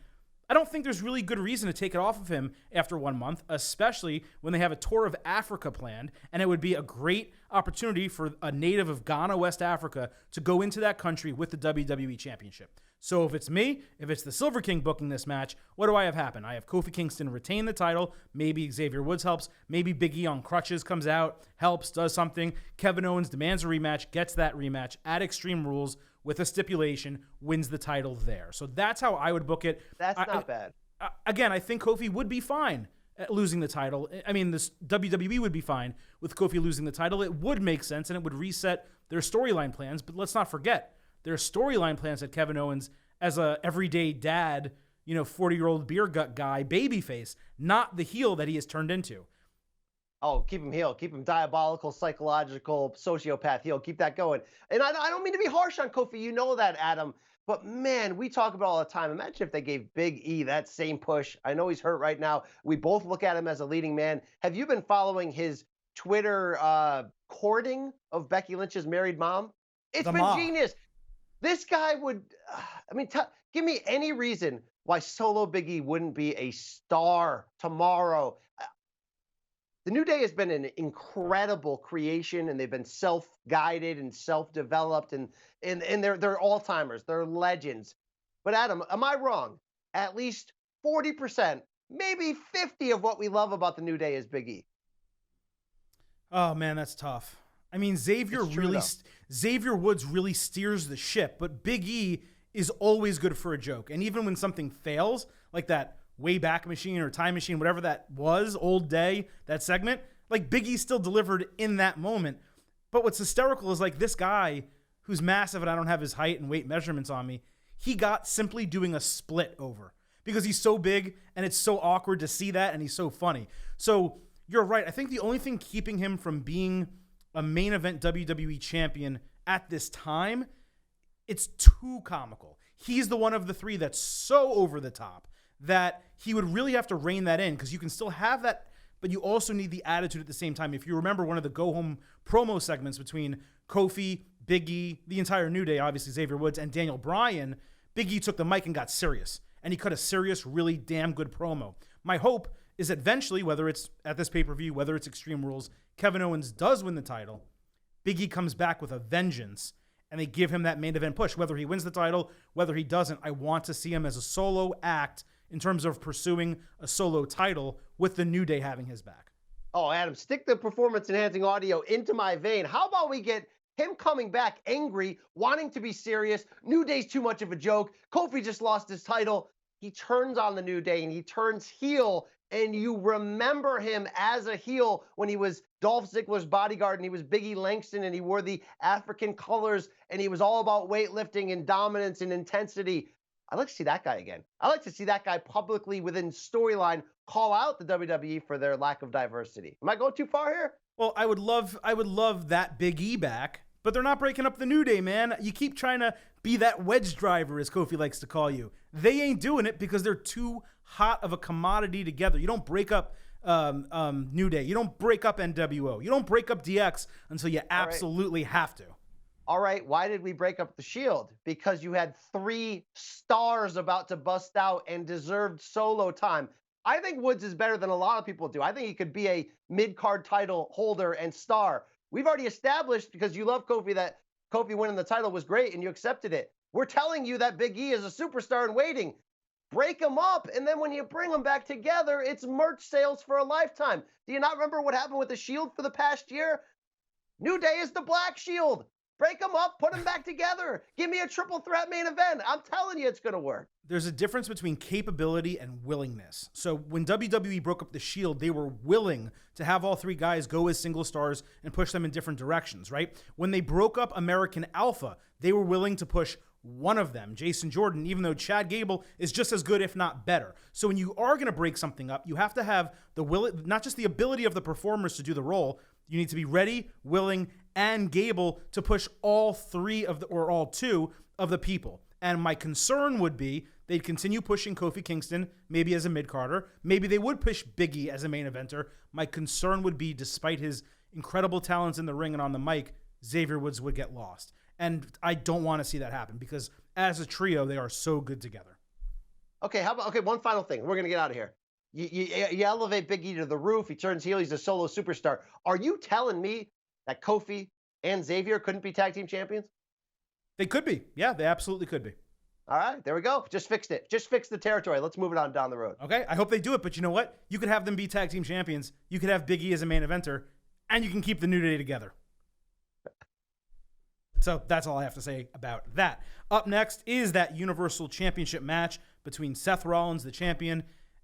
I don't think there's really good reason to take it off of him after 1 month, especially when they have a tour of Africa planned, and it would be a great opportunity for a native of Ghana, West Africa, to go into that country with the WWE Championship. So if it's me, if it's the Silver King booking this match, what do I have happen? I have Kofi Kingston retain the title. Maybe Xavier Woods helps. Maybe Big E on crutches comes out, helps, does something. Kevin Owens demands a rematch, gets that rematch at Extreme Rules with a stipulation, wins the title there. So that's how I would book it. That's not bad. Again, I think Kofi would be fine at losing the title. I mean, this WWE would be fine with Kofi losing the title. It would make sense, and it would reset their storyline plans. But let's not forget, their storyline plans had Kevin Owens as a everyday dad, 40-year-old beer gut guy, babyface, not the heel that he has turned into. Oh, keep him heel. Keep him diabolical, psychological, sociopath heel. Keep that going. And I don't mean to be harsh on Kofi. You know that, Adam. But, man, we talk about it all the time. Imagine if they gave Big E that same push. I know he's hurt right now. We both look at him as a leading man. Have you been following his Twitter courting of Becky Lynch's married mom? It's been genius. This guy would, give me any reason why Solo Big E wouldn't be a star tomorrow. The New Day has been an incredible creation, and they've been self-guided and self-developed, and they're all-timers. They're legends. But, Adam, am I wrong? At least 40%, maybe 50% of what we love about the New Day is Big E. Oh, man, that's tough. I mean, It's Xavier Woods really steers the ship, but Big E is always good for a joke. And even when something fails, like that Wayback Machine or Time Machine, whatever that was, Old Day, that segment, like Big E still delivered in that moment. But what's hysterical is like this guy who's massive, and I don't have his height and weight measurements on me, he got simply doing a split over because he's so big and it's so awkward to see that, and he's so funny. So you're right. I think the only thing keeping him from being a main event WWE champion at this time, it's too comical. He's the one of the three that's so over the top that he would really have to rein that in, because you can still have that, but you also need the attitude at the same time. If you remember one of the go-home promo segments between Kofi, Big E, the entire New Day, obviously Xavier Woods, and Daniel Bryan, Big E took the mic and got serious. And he cut a serious, really damn good promo. My hope is that eventually, whether it's at this pay-per-view, whether it's Extreme Rules, Kevin Owens does win the title, Big E comes back with a vengeance, and they give him that main event push. Whether he wins the title, whether he doesn't, I want to see him as a solo act in terms of pursuing a solo title with the New Day having his back. Oh, Adam, stick the performance-enhancing audio into my vein. How about we get him coming back angry, wanting to be serious? New Day's too much of a joke. Kofi just lost his title. He turns on the New Day and he turns heel, and you remember him as a heel when he was Dolph Ziggler's bodyguard and he was Big E Langston and he wore the African colors and he was all about weightlifting and dominance and intensity. I'd like to see that guy again. I'd like to see that guy publicly within storyline call out the WWE for their lack of diversity. Am I going too far here? Well, I would love that Big E back, but they're not breaking up the New Day, man. You keep trying to be that wedge driver, as Kofi likes to call you. They ain't doing it because they're too hot of a commodity together. You don't break up New Day. You don't break up NWO. You don't break up DX until you absolutely have to. All right, why did we break up the Shield? Because you had 3 stars about to bust out and deserved solo time. I think Woods is better than a lot of people do. I think he could be a mid-card title holder and star. We've already established, because you love Kofi, that Kofi winning the title was great and you accepted it. We're telling you that Big E is a superstar in waiting. Break them up, and then when you bring them back together, it's merch sales for a lifetime. Do you not remember what happened with the Shield for the past year? New Day is the Black Shield. Break them up, put them back together. Give me a triple threat main event. I'm telling you it's going to work. There's a difference between capability and willingness. So when WWE broke up the Shield, they were willing to have all 3 guys go as single stars and push them in different directions, right? When they broke up American Alpha, they were willing to push one of them, Jason Jordan, even though Chad Gable is just as good, if not better. So when you are going to break something up, you have to have the will, not just the ability of the performers to do the role. You need to be ready, willing, and Gable to push all 3 of the, or all 2 of the people. And my concern would be they'd continue pushing Kofi Kingston, maybe as a mid-carder. Maybe they would push Big E as a main eventer. My concern would be, despite his incredible talents in the ring and on the mic, Xavier Woods would get lost. And I don't want to see that happen, because as a trio, they are so good together. Okay, one final thing. We're going to get out of here. You elevate Big E to the roof. He turns heel. He's a solo superstar. Are you telling me that Kofi and Xavier couldn't be tag team champions? They could be. Yeah, they absolutely could be. All right, there we go. Just fixed it. Just fixed the territory. Let's move it on down the road. Okay, I hope they do it. But you know what? You could have them be tag team champions. You could have Big E as a main eventer, and you can keep the New Day together. So that's all I have to say about that. Up next is that Universal Championship match between Seth Rollins, the champion,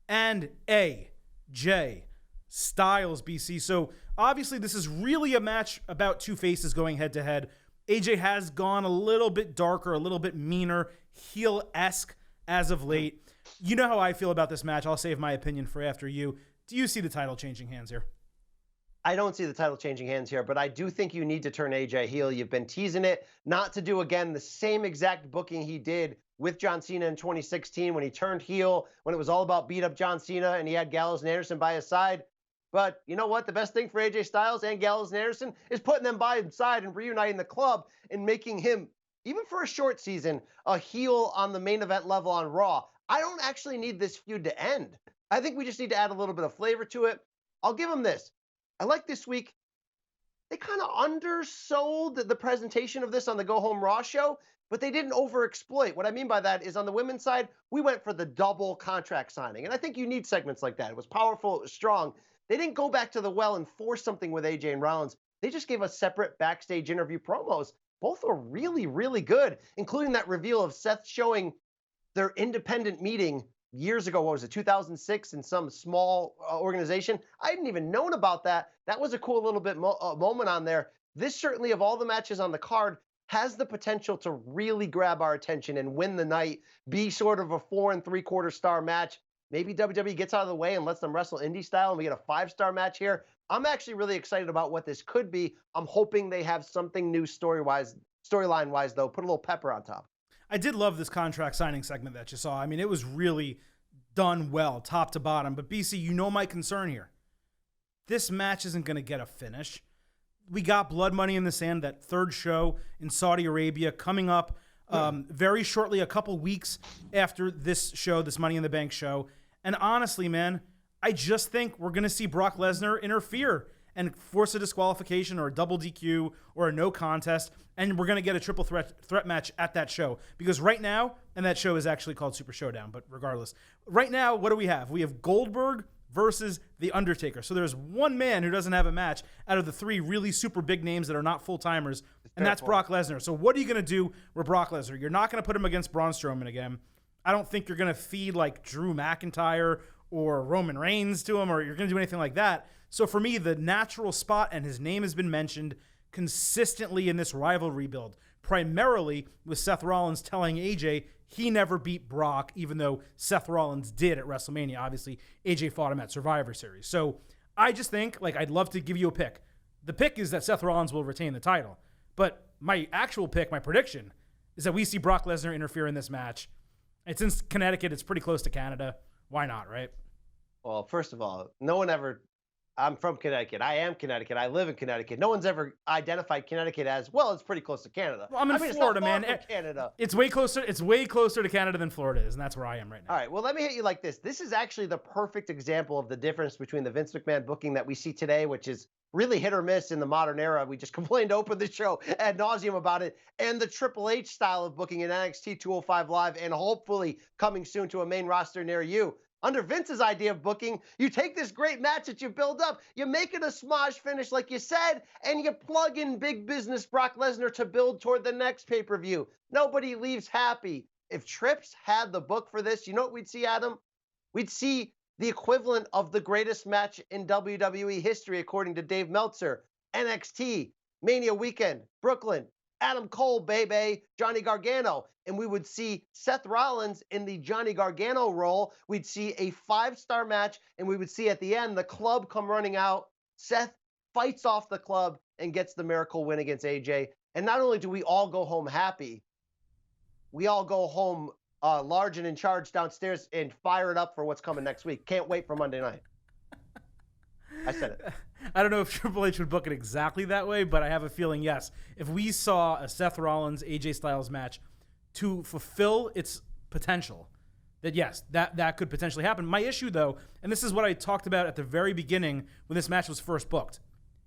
and AJ Styles, BC. So obviously this is really a match about 2 faces going head to head. AJ has gone a little bit darker, a little bit meaner, heel-esque as of late. You know how I feel about this match. I'll save my opinion for after you. Do you see the title changing hands here? I don't see the title changing hands here, but I do think you need to turn AJ heel. You've been teasing it, not to do, again, the same exact booking he did with John Cena in 2016 when he turned heel, when it was all about beat up John Cena and he had Gallows and Anderson by his side. But you know what? The best thing for AJ Styles and Gallows and Anderson is putting them by his side and reuniting the club and making him, even for a short season, a heel on the main event level on Raw. I don't actually need this feud to end. I think we just need to add a little bit of flavor to it. I'll give him this. I like this week. They kind of undersold the presentation of this on the Go Home Raw show, but they didn't overexploit. What I mean by that is, on the women's side, we went for the double contract signing. And I think you need segments like that. It was powerful. It was strong. They didn't go back to the well and force something with AJ and Rollins. they just gave us separate backstage interview promos. Both are really, really good, including that reveal of Seth showing their independent meeting years ago. What was it, 2006, in some small organization? I hadn't even known about that. That was a cool little bit moment on there. This certainly, of all the matches on the card, has the potential to really grab our attention and win the night, be sort of a 4 3/4 star match. Maybe WWE gets out of the way and lets them wrestle indie style and we get a 5-star match here. I'm actually really excited about what this could be. I'm hoping they have something new storyline-wise, though. Put a little pepper on top. I did love this contract signing segment that you saw. I mean, it was really done well, top to bottom. But BC, you know my concern here. This match isn't going to get a finish. We got Blood Money in the Sand, that third show in Saudi Arabia, coming up very shortly, a couple weeks after this show, this Money in the Bank show. And honestly, man, I just think we're going to see Brock Lesnar interfere and force a disqualification or a double DQ or a no contest, and we're going to get a triple threat match at that show. Because right now, and that show is actually called Super Showdown, but regardless, right now, what do we have? We have Goldberg versus The Undertaker. So there's one man who doesn't have a match out of the 3 really super big names that are not full-timers, and that's Brock Lesnar. So what are you going to do with Brock Lesnar? You're not going to put him against Braun Strowman again. I don't think you're going to feed like Drew McIntyre or Roman Reigns to him, or you're going to do anything like that. So for me, the natural spot, and his name has been mentioned consistently in this rivalry build, primarily with Seth Rollins telling AJ he never beat Brock, even though Seth Rollins did at WrestleMania. Obviously, AJ fought him at Survivor Series. So I just think, like, I'd love to give you a pick. The pick is that Seth Rollins will retain the title. But my actual pick, my prediction, is that we see Brock Lesnar interfere in this match. It's in Connecticut. It's pretty close to Canada. Why not, right? Well, first of all, no one ever... I'm from Connecticut. I am Connecticut. I live in Connecticut. No one's ever identified Connecticut as, well, it's pretty close to Canada. Well, I'm in Florida, man. Canada. It's way closer to Canada than Florida is, and that's where I am right now. All right, well, let me hit you like this. This is actually the perfect example of the difference between the Vince McMahon booking that we see today, which is really hit or miss in the modern era. We just complained to open the show ad nauseum about it, and the Triple H style of booking in NXT 205 Live, and hopefully coming soon to a main roster near you. Under Vince's idea of booking, you take this great match that you build up, you make it a smosh finish like you said, and you plug in big business Brock Lesnar to build toward the next pay-per-view. Nobody leaves happy. If Trips had the book for this, you know what we'd see, Adam? We'd see the equivalent of the greatest match in WWE history, according to Dave Meltzer. NXT, Mania Weekend, Brooklyn, Adam Cole, baby, Johnny Gargano. And we would see Seth Rollins in the Johnny Gargano role. We'd see a 5-star match, and we would see at the end the club come running out. Seth fights off the club and gets the miracle win against AJ. And not only do we all go home happy, we all go home large and in charge downstairs and fire it up for what's coming next week. Can't wait for Monday night. I said it. I don't know if Triple H would book it exactly that way, but I have a feeling, yes. If we saw a Seth Rollins, AJ Styles match to fulfill its potential, that yes, that could potentially happen. My issue, though, and this is what I talked about at the very beginning when this match was first booked,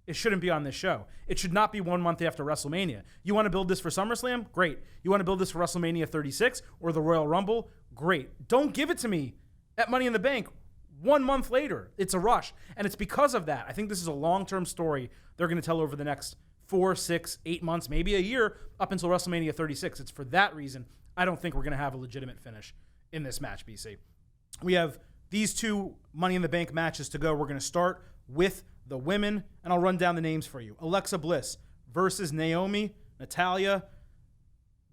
it shouldn't be on this show. It should not be 1 month after WrestleMania. You want to build this for SummerSlam? Great. You want to build this for WrestleMania 36 or the Royal Rumble? Great. Don't give it to me at Money in the Bank 1 month later. It's a rush. And it's because of that. I think this is a long-term story they're going to tell over the next 4, 6, 8 months, maybe a year, up until WrestleMania 36. It's for that reason I don't think we're going to have a legitimate finish in this match, BC. We have these 2 Money in the Bank matches to go. We're going to start with the women, and I'll run down the names for you. Alexa Bliss versus Naomi, Natalya,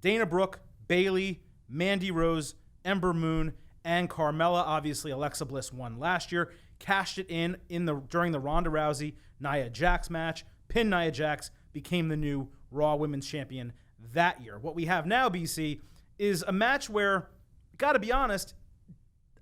Dana Brooke, Bayley, Mandy Rose, Ember Moon, and Carmella. Obviously, Alexa Bliss won last year, cashed it in during the Ronda Rousey Nia Jax match, pinned Nia Jax, became the new Raw Women's Champion that year. What we have now, BC, is a match where, gotta be honest,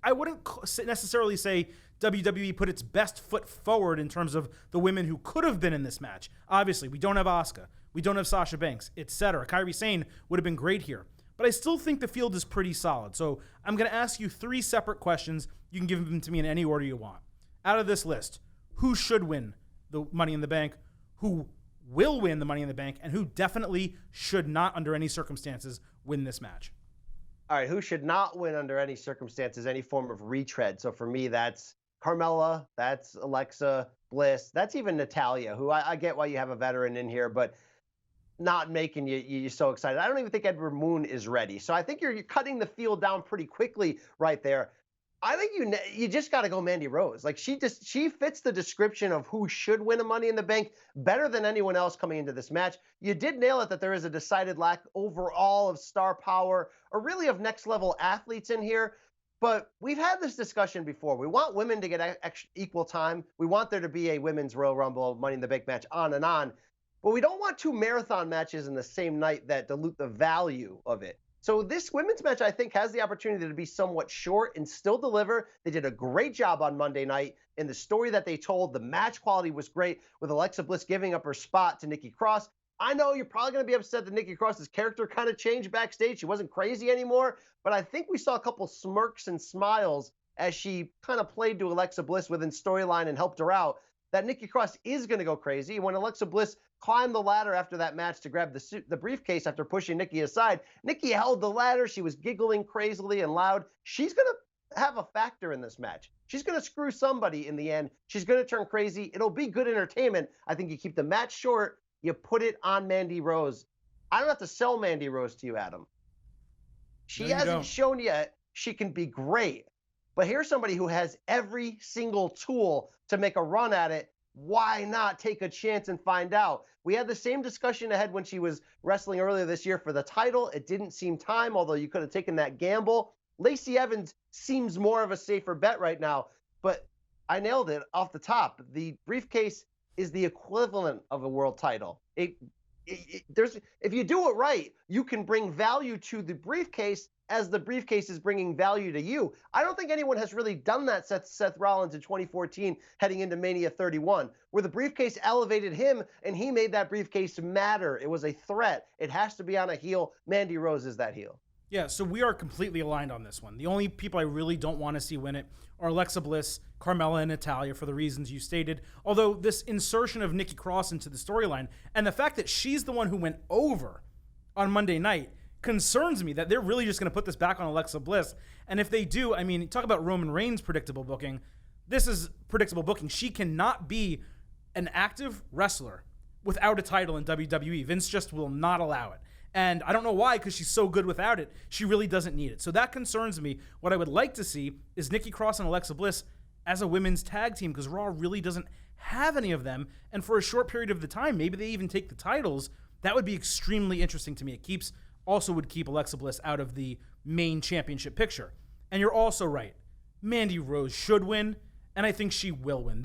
I wouldn't necessarily say WWE put its best foot forward in terms of the women who could have been in this match. Obviously, we don't have Asuka. We don't have Sasha Banks, etc. Kairi Sane would have been great here. But I still think the field is pretty solid. So I'm going to ask you 3 separate questions. You can give them to me in any order you want. Out of this list, who should win the Money in the Bank? Who will win the Money in the Bank? And who definitely should not, under any circumstances, win this match? All right, who should not win under any circumstances, any form of retread? So for me, that's Carmella, that's Alexa Bliss, that's even Natalya, who I get why you have a veteran in here, but not making you so excited. I don't even think Edward Moon is ready. So I think you're cutting the field down pretty quickly right there. I think you just got to go Mandy Rose. Like she fits the description of who should win a Money in the Bank better than anyone else coming into this match. You did nail it that there is a decided lack overall of star power or really of next level athletes in here. But we've had this discussion before. We want women to get equal time. We want there to be a women's Royal Rumble Money in the Bank match on and on. But we don't want two marathon matches in the same night that dilute the value of it. So this women's match, I think, has the opportunity to be somewhat short and still deliver. They did a great job on Monday night in the story that they told. The match quality was great with Alexa Bliss giving up her spot to Nikki Cross. I know you're probably going to be upset that Nikki Cross's character kind of changed backstage. She wasn't crazy anymore, but I think we saw a couple smirks and smiles as she kind of played to Alexa Bliss within storyline and helped her out. That Nikki Cross is going to go crazy. When Alexa Bliss climbed the ladder after that match to grab the briefcase after pushing Nikki aside, Nikki held the ladder. She was giggling crazily and loud. She's going to have a factor in this match. She's going to screw somebody in the end. She's going to turn crazy. It'll be good entertainment. I think you keep the match short. You put it on Mandy Rose. I don't have to sell Mandy Rose to you, Adam. She hasn't shown yet she can be great. But here's somebody who has every single tool to make a run at it. Why not take a chance and find out? We had the same discussion ahead when she was wrestling earlier this year for the title. It didn't seem time, although you could have taken that gamble. Lacey Evans seems more of a safer bet right now, but I nailed it off the top. The briefcase is the equivalent of a world title. If you do it right, you can bring value to the briefcase as the briefcase is bringing value to you. I don't think anyone has really done that since Seth Rollins in 2014 heading into Mania 31, where the briefcase elevated him and he made that briefcase matter. It was a threat. It has to be on a heel. Mandy Rose is that heel. Yeah, so we are completely aligned on this one. The only people I really don't want to see win it are Alexa Bliss, Carmella, and Natalya for the reasons you stated. Although this insertion of Nikki Cross into the storyline and the fact that she's the one who went over on Monday night concerns me, that they're really just going to put this back on Alexa Bliss. And if they do, I mean, talk about Roman Reigns' predictable booking. This is predictable booking. She cannot be an active wrestler without a title in WWE. Vince just will not allow it. And I don't know why, because she's so good without it. She really doesn't need it. So that concerns me. What I would like to see is Nikki Cross and Alexa Bliss as a women's tag team, because Raw really doesn't have any of them. And for a short period of the time, maybe they even take the titles. That would be extremely interesting to me. It also would keep Alexa Bliss out of the main championship picture. And you're also right. Mandy Rose should win, and I think she will win.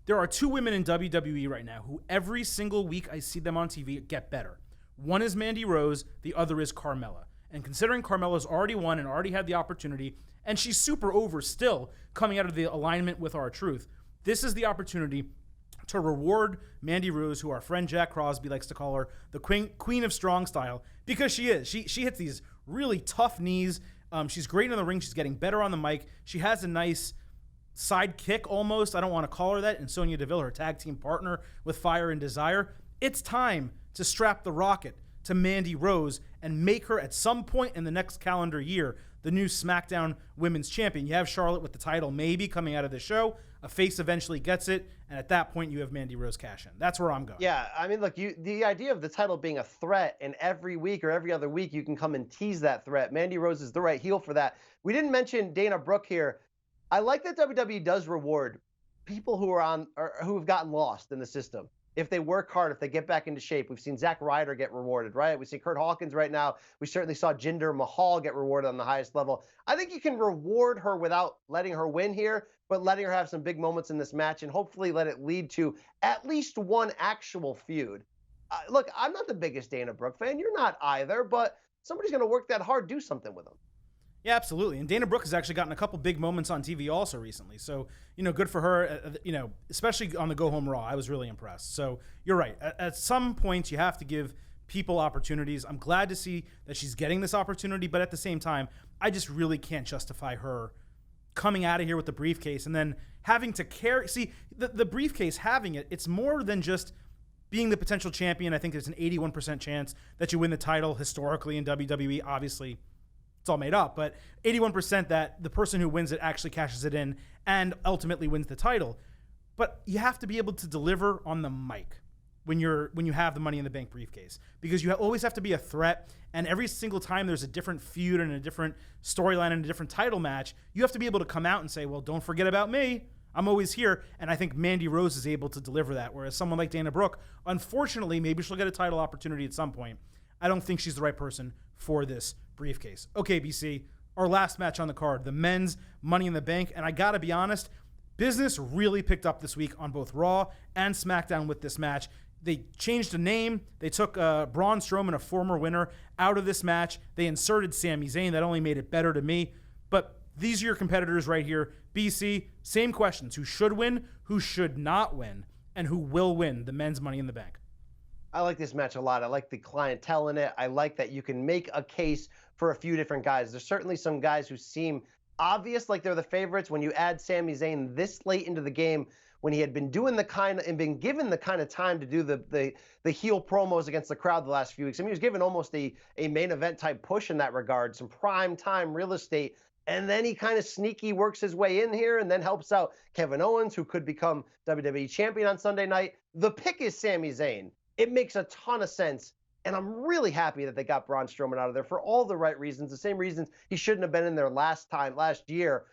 There are two women in WWE right now who every single week I see them on TV get better. One is Mandy Rose, the other is Carmella. And considering Carmella's already won and already had the opportunity, and she's super over still coming out of the alignment with R-Truth, this is the opportunity to reward Mandy Rose, who our friend Jack Crosby likes to call her the queen of strong style, because she is. She hits these really tough knees. She's great in the ring. She's getting better on the mic. She has a nice sidekick almost. I don't want to call her that. And Sonya Deville, her tag team partner with Fire and Desire. It's time to strap the rocket to Mandy Rose and make her at some point in the next calendar year the new SmackDown Women's Champion. You have Charlotte with the title maybe coming out of the show. A face eventually gets it, and at that point you have Mandy Rose cash in. That's where I'm going. Yeah, I mean, look, the idea of the title being a threat, and every week or every other week you can come and tease that threat. Mandy Rose is the right heel for that. We didn't mention Dana Brooke here. I like that WWE does reward people who are on or who have gotten lost in the system. If they work hard, if they get back into shape. We've seen Zack Ryder get rewarded, right? We see Kurt Hawkins right now. We certainly saw Jinder Mahal get rewarded on the highest level. I think you can reward her without letting her win here, but letting her have some big moments in this match and hopefully let it lead to at least one actual feud. Look, I'm not the biggest Dana Brooke fan. You're not either, but somebody's going to work that hard, do something with them. Yeah, absolutely. And Dana Brooke has actually gotten a couple big moments on TV also recently. So, good for her, especially on the Go Home Raw. I was really impressed. So you're right. At some points, you have to give people opportunities. I'm glad to see that she's getting this opportunity, but at the same time, I just really can't justify her coming out of here with the briefcase and then having to carry. See, the briefcase, having it, it's more than just being the potential champion. I think there's an 81% chance that you win the title historically in WWE. Obviously, it's all made up, but 81% that the person who wins it actually cashes it in and ultimately wins the title. But you have to be able to deliver on the mic when you have the Money in the Bank briefcase, because you always have to be a threat, and every single time there's a different feud and a different storyline and a different title match, you have to be able to come out and say, well, don't forget about me. I'm always here. And I think Mandy Rose is able to deliver that, whereas someone like Dana Brooke, unfortunately, maybe she'll get a title opportunity at some point. I don't think she's the right person for this briefcase. Okay, BC, our last match on the card, the men's Money in the Bank, and I gotta be honest, business really picked up this week on both Raw and SmackDown with this match. They changed the name. They took Braun Strowman, a former winner, out of this match. They inserted Sami Zayn. That only made it better to me. But these are your competitors right here. BC, same questions. Who should win, who should not win, and who will win the men's Money in the Bank? I like this match a lot. I like the clientele in it. I like that you can make a case for a few different guys. There's certainly some guys who seem obvious, like they're the favorites. When you add Sami Zayn this late into the game, when he had been doing the kind of, and been given the kind of time to do the heel promos against the crowd the last few weeks. I mean, he was given almost a main event type push in that regard, some prime time real estate. And then he kind of sneaky works his way in here and then helps out Kevin Owens, who could become WWE champion on Sunday night. The pick is Sami Zayn. It makes a ton of sense. And I'm really happy that they got Braun Strowman out of there for all the right reasons, the same reasons he shouldn't have been in there last year.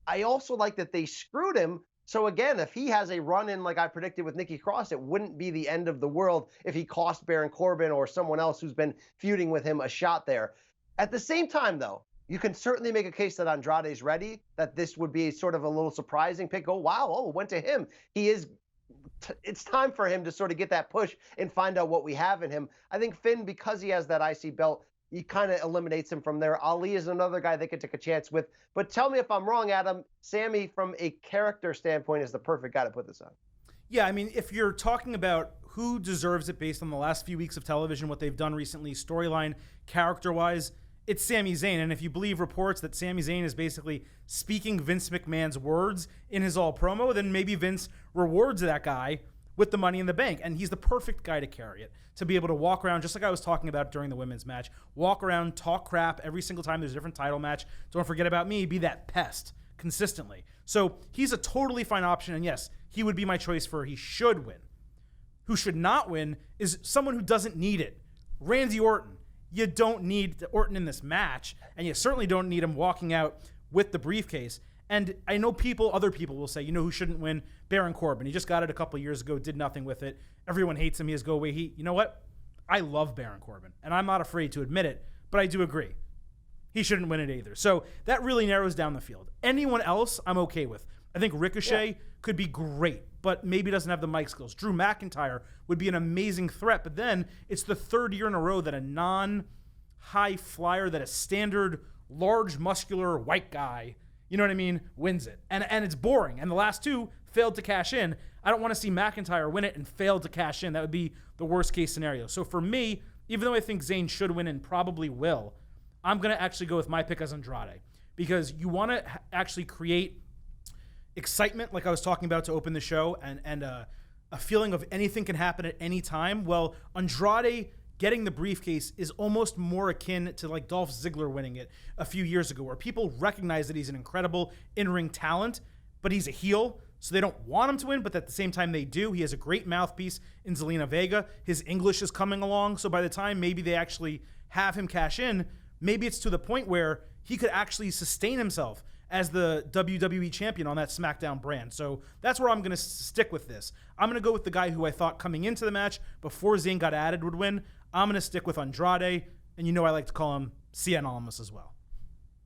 I also like that they screwed him. So again, if he has a run-in like I predicted with Nikki Cross, it wouldn't be the end of the world if he cost Baron Corbin or someone else who's been feuding with him a shot there. At the same time, though, you can certainly make a case that Andrade's ready, that this would be sort of a little surprising pick. Oh, wow, it went to him. It's time for him to sort of get that push and find out what we have in him. I think Finn, because he has that IC belt, he kind of eliminates him from there. Ali is another guy they could take a chance with. But tell me if I'm wrong, Adam. Sami, from a character standpoint, is the perfect guy to put this on. Yeah, I mean, if you're talking about who deserves it based on the last few weeks of television, what they've done recently, storyline, character-wise, it's Sami Zayn. And if you believe reports that Sami Zayn is basically speaking Vince McMahon's words in his all promo, then maybe Vince rewards that guy with the Money in the Bank. And he's the perfect guy to carry it, to be able to walk around, just like I was talking about during the women's match, walk around, talk crap every single time there's a different title match. Don't forget about me, be that pest consistently. So he's a totally fine option. And yes, he would be my choice for he should win. Who should not win is someone who doesn't need it. Randy Orton. You don't need Orton in this match, and you certainly don't need him walking out with the briefcase. And I know other people will say, you know who shouldn't win? Baron Corbin. He just got it a couple of years ago, did nothing with it. Everyone hates him. He has go-away heat. You know what? I love Baron Corbin, and I'm not afraid to admit it, but I do agree. He shouldn't win it either. So that really narrows down the field. Anyone else, I'm okay with. I think Ricochet could be great, but maybe doesn't have the mic skills. Drew McIntyre would be an amazing threat, but then it's the third year in a row that a non-high flyer, that a standard, large, muscular, white guy, you know what I mean, wins it. And it's boring. And the last two failed to cash in. I don't want to see McIntyre win it and fail to cash in. That would be the worst case scenario. So for me, even though I think Zayn should win and probably will, I'm going to actually go with my pick as Andrade, because you want to actually create excitement, like I was talking about to open the show, and a feeling of anything can happen at any time. Well, Andrade getting the briefcase is almost more akin to like Dolph Ziggler winning it a few years ago, where people recognize that he's an incredible in-ring talent, but he's a heel, so they don't want him to win, but at the same time they do. He has a great mouthpiece in Zelina Vega. His English is coming along, so by the time maybe they actually have him cash in, maybe it's to the point where he could actually sustain himself as the WWE champion on that SmackDown brand. So that's where I'm going to stick with this. I'm going to go with the guy who I thought coming into the match before Zayn got added would win. I'm going to stick with Andrade, and you know I like to call him Cien Almas as well.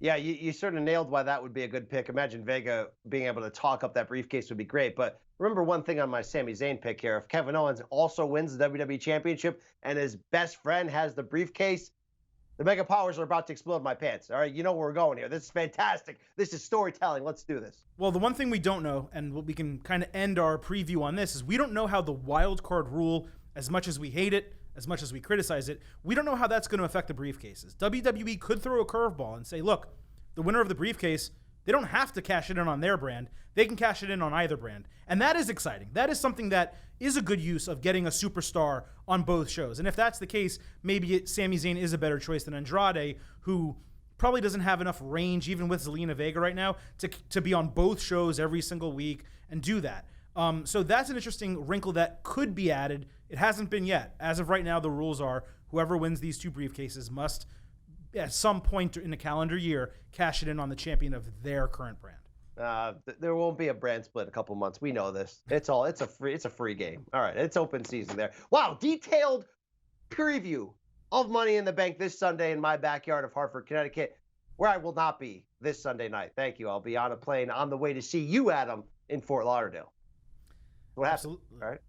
Yeah, you sort of nailed why that would be a good pick. Imagine Vega being able to talk up that briefcase would be great. But remember one thing on my Sami Zayn pick here. If Kevin Owens also wins the WWE Championship and his best friend has the briefcase, the Mega Powers are about to explode my pants. All right, you know where we're going here. This is fantastic. This is storytelling. Let's do this. Well, the one thing we don't know, and we can kind of end our preview on this, is we don't know how the wild card rule, as much as we hate it, as much as we criticize it, we don't know how that's going to affect the briefcases. WWE could throw a curveball and say, look, the winner of the briefcase, they don't have to cash it in on their brand. They can cash it in on either brand. And that is exciting. That is something that is a good use of getting a superstar on both shows. And if that's the case, maybe Sami Zayn is a better choice than Andrade, who probably doesn't have enough range, even with Zelina Vega right now, to be on both shows every single week and do that. So that's an interesting wrinkle that could be added. It hasn't been yet. As of right now, the rules are whoever wins these 2 briefcases must, at some point in the calendar year, cash it in on the champion of their current brand. There won't be a brand split in a couple months. We know this. It's a free game. All right, it's open season there. Wow, detailed preview of Money in the Bank this Sunday in my backyard of Hartford, Connecticut, where I will not be this Sunday night. Thank you. I'll be on a plane on the way to see you, Adam, in Fort Lauderdale. What Absolutely. happened? All right.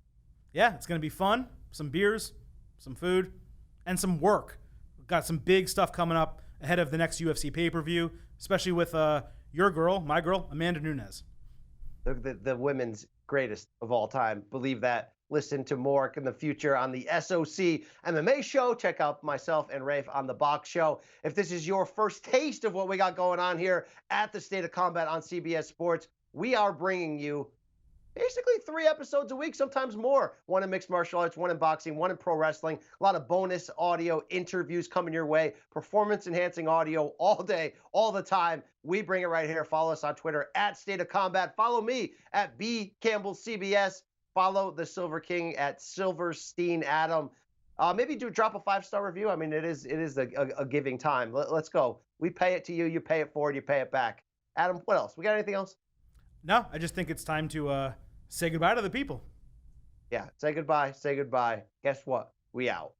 Yeah, it's going to be fun. Some beers, some food, and some work. We've got some big stuff coming up ahead of the next UFC pay-per-view, especially with your girl, my girl, Amanda Nunes. The women's greatest of all time. Believe that. Listen to more in the future on the SOC MMA show. Check out myself and Rafe on the Box Show. If this is your first taste of what we got going on here at the State of Combat on CBS Sports, we are bringing you basically 3 episodes a week, sometimes more. 1 in mixed martial arts, 1 in boxing, 1 in pro wrestling. A lot of bonus audio interviews coming your way. Performance-enhancing audio all day, all the time. We bring it right here. Follow us on Twitter at State of Combat. Follow me at B Campbell CBS. Follow the Silver King at Silverstein Adam. Maybe drop a 5-star review. I mean, it is a giving time. Let's go. We pay it to you. You pay it forward. You pay it back. Adam, what else? We got anything else? No, I just think it's time to say goodbye to the people. Yeah, say goodbye. Say goodbye. Guess what? We out.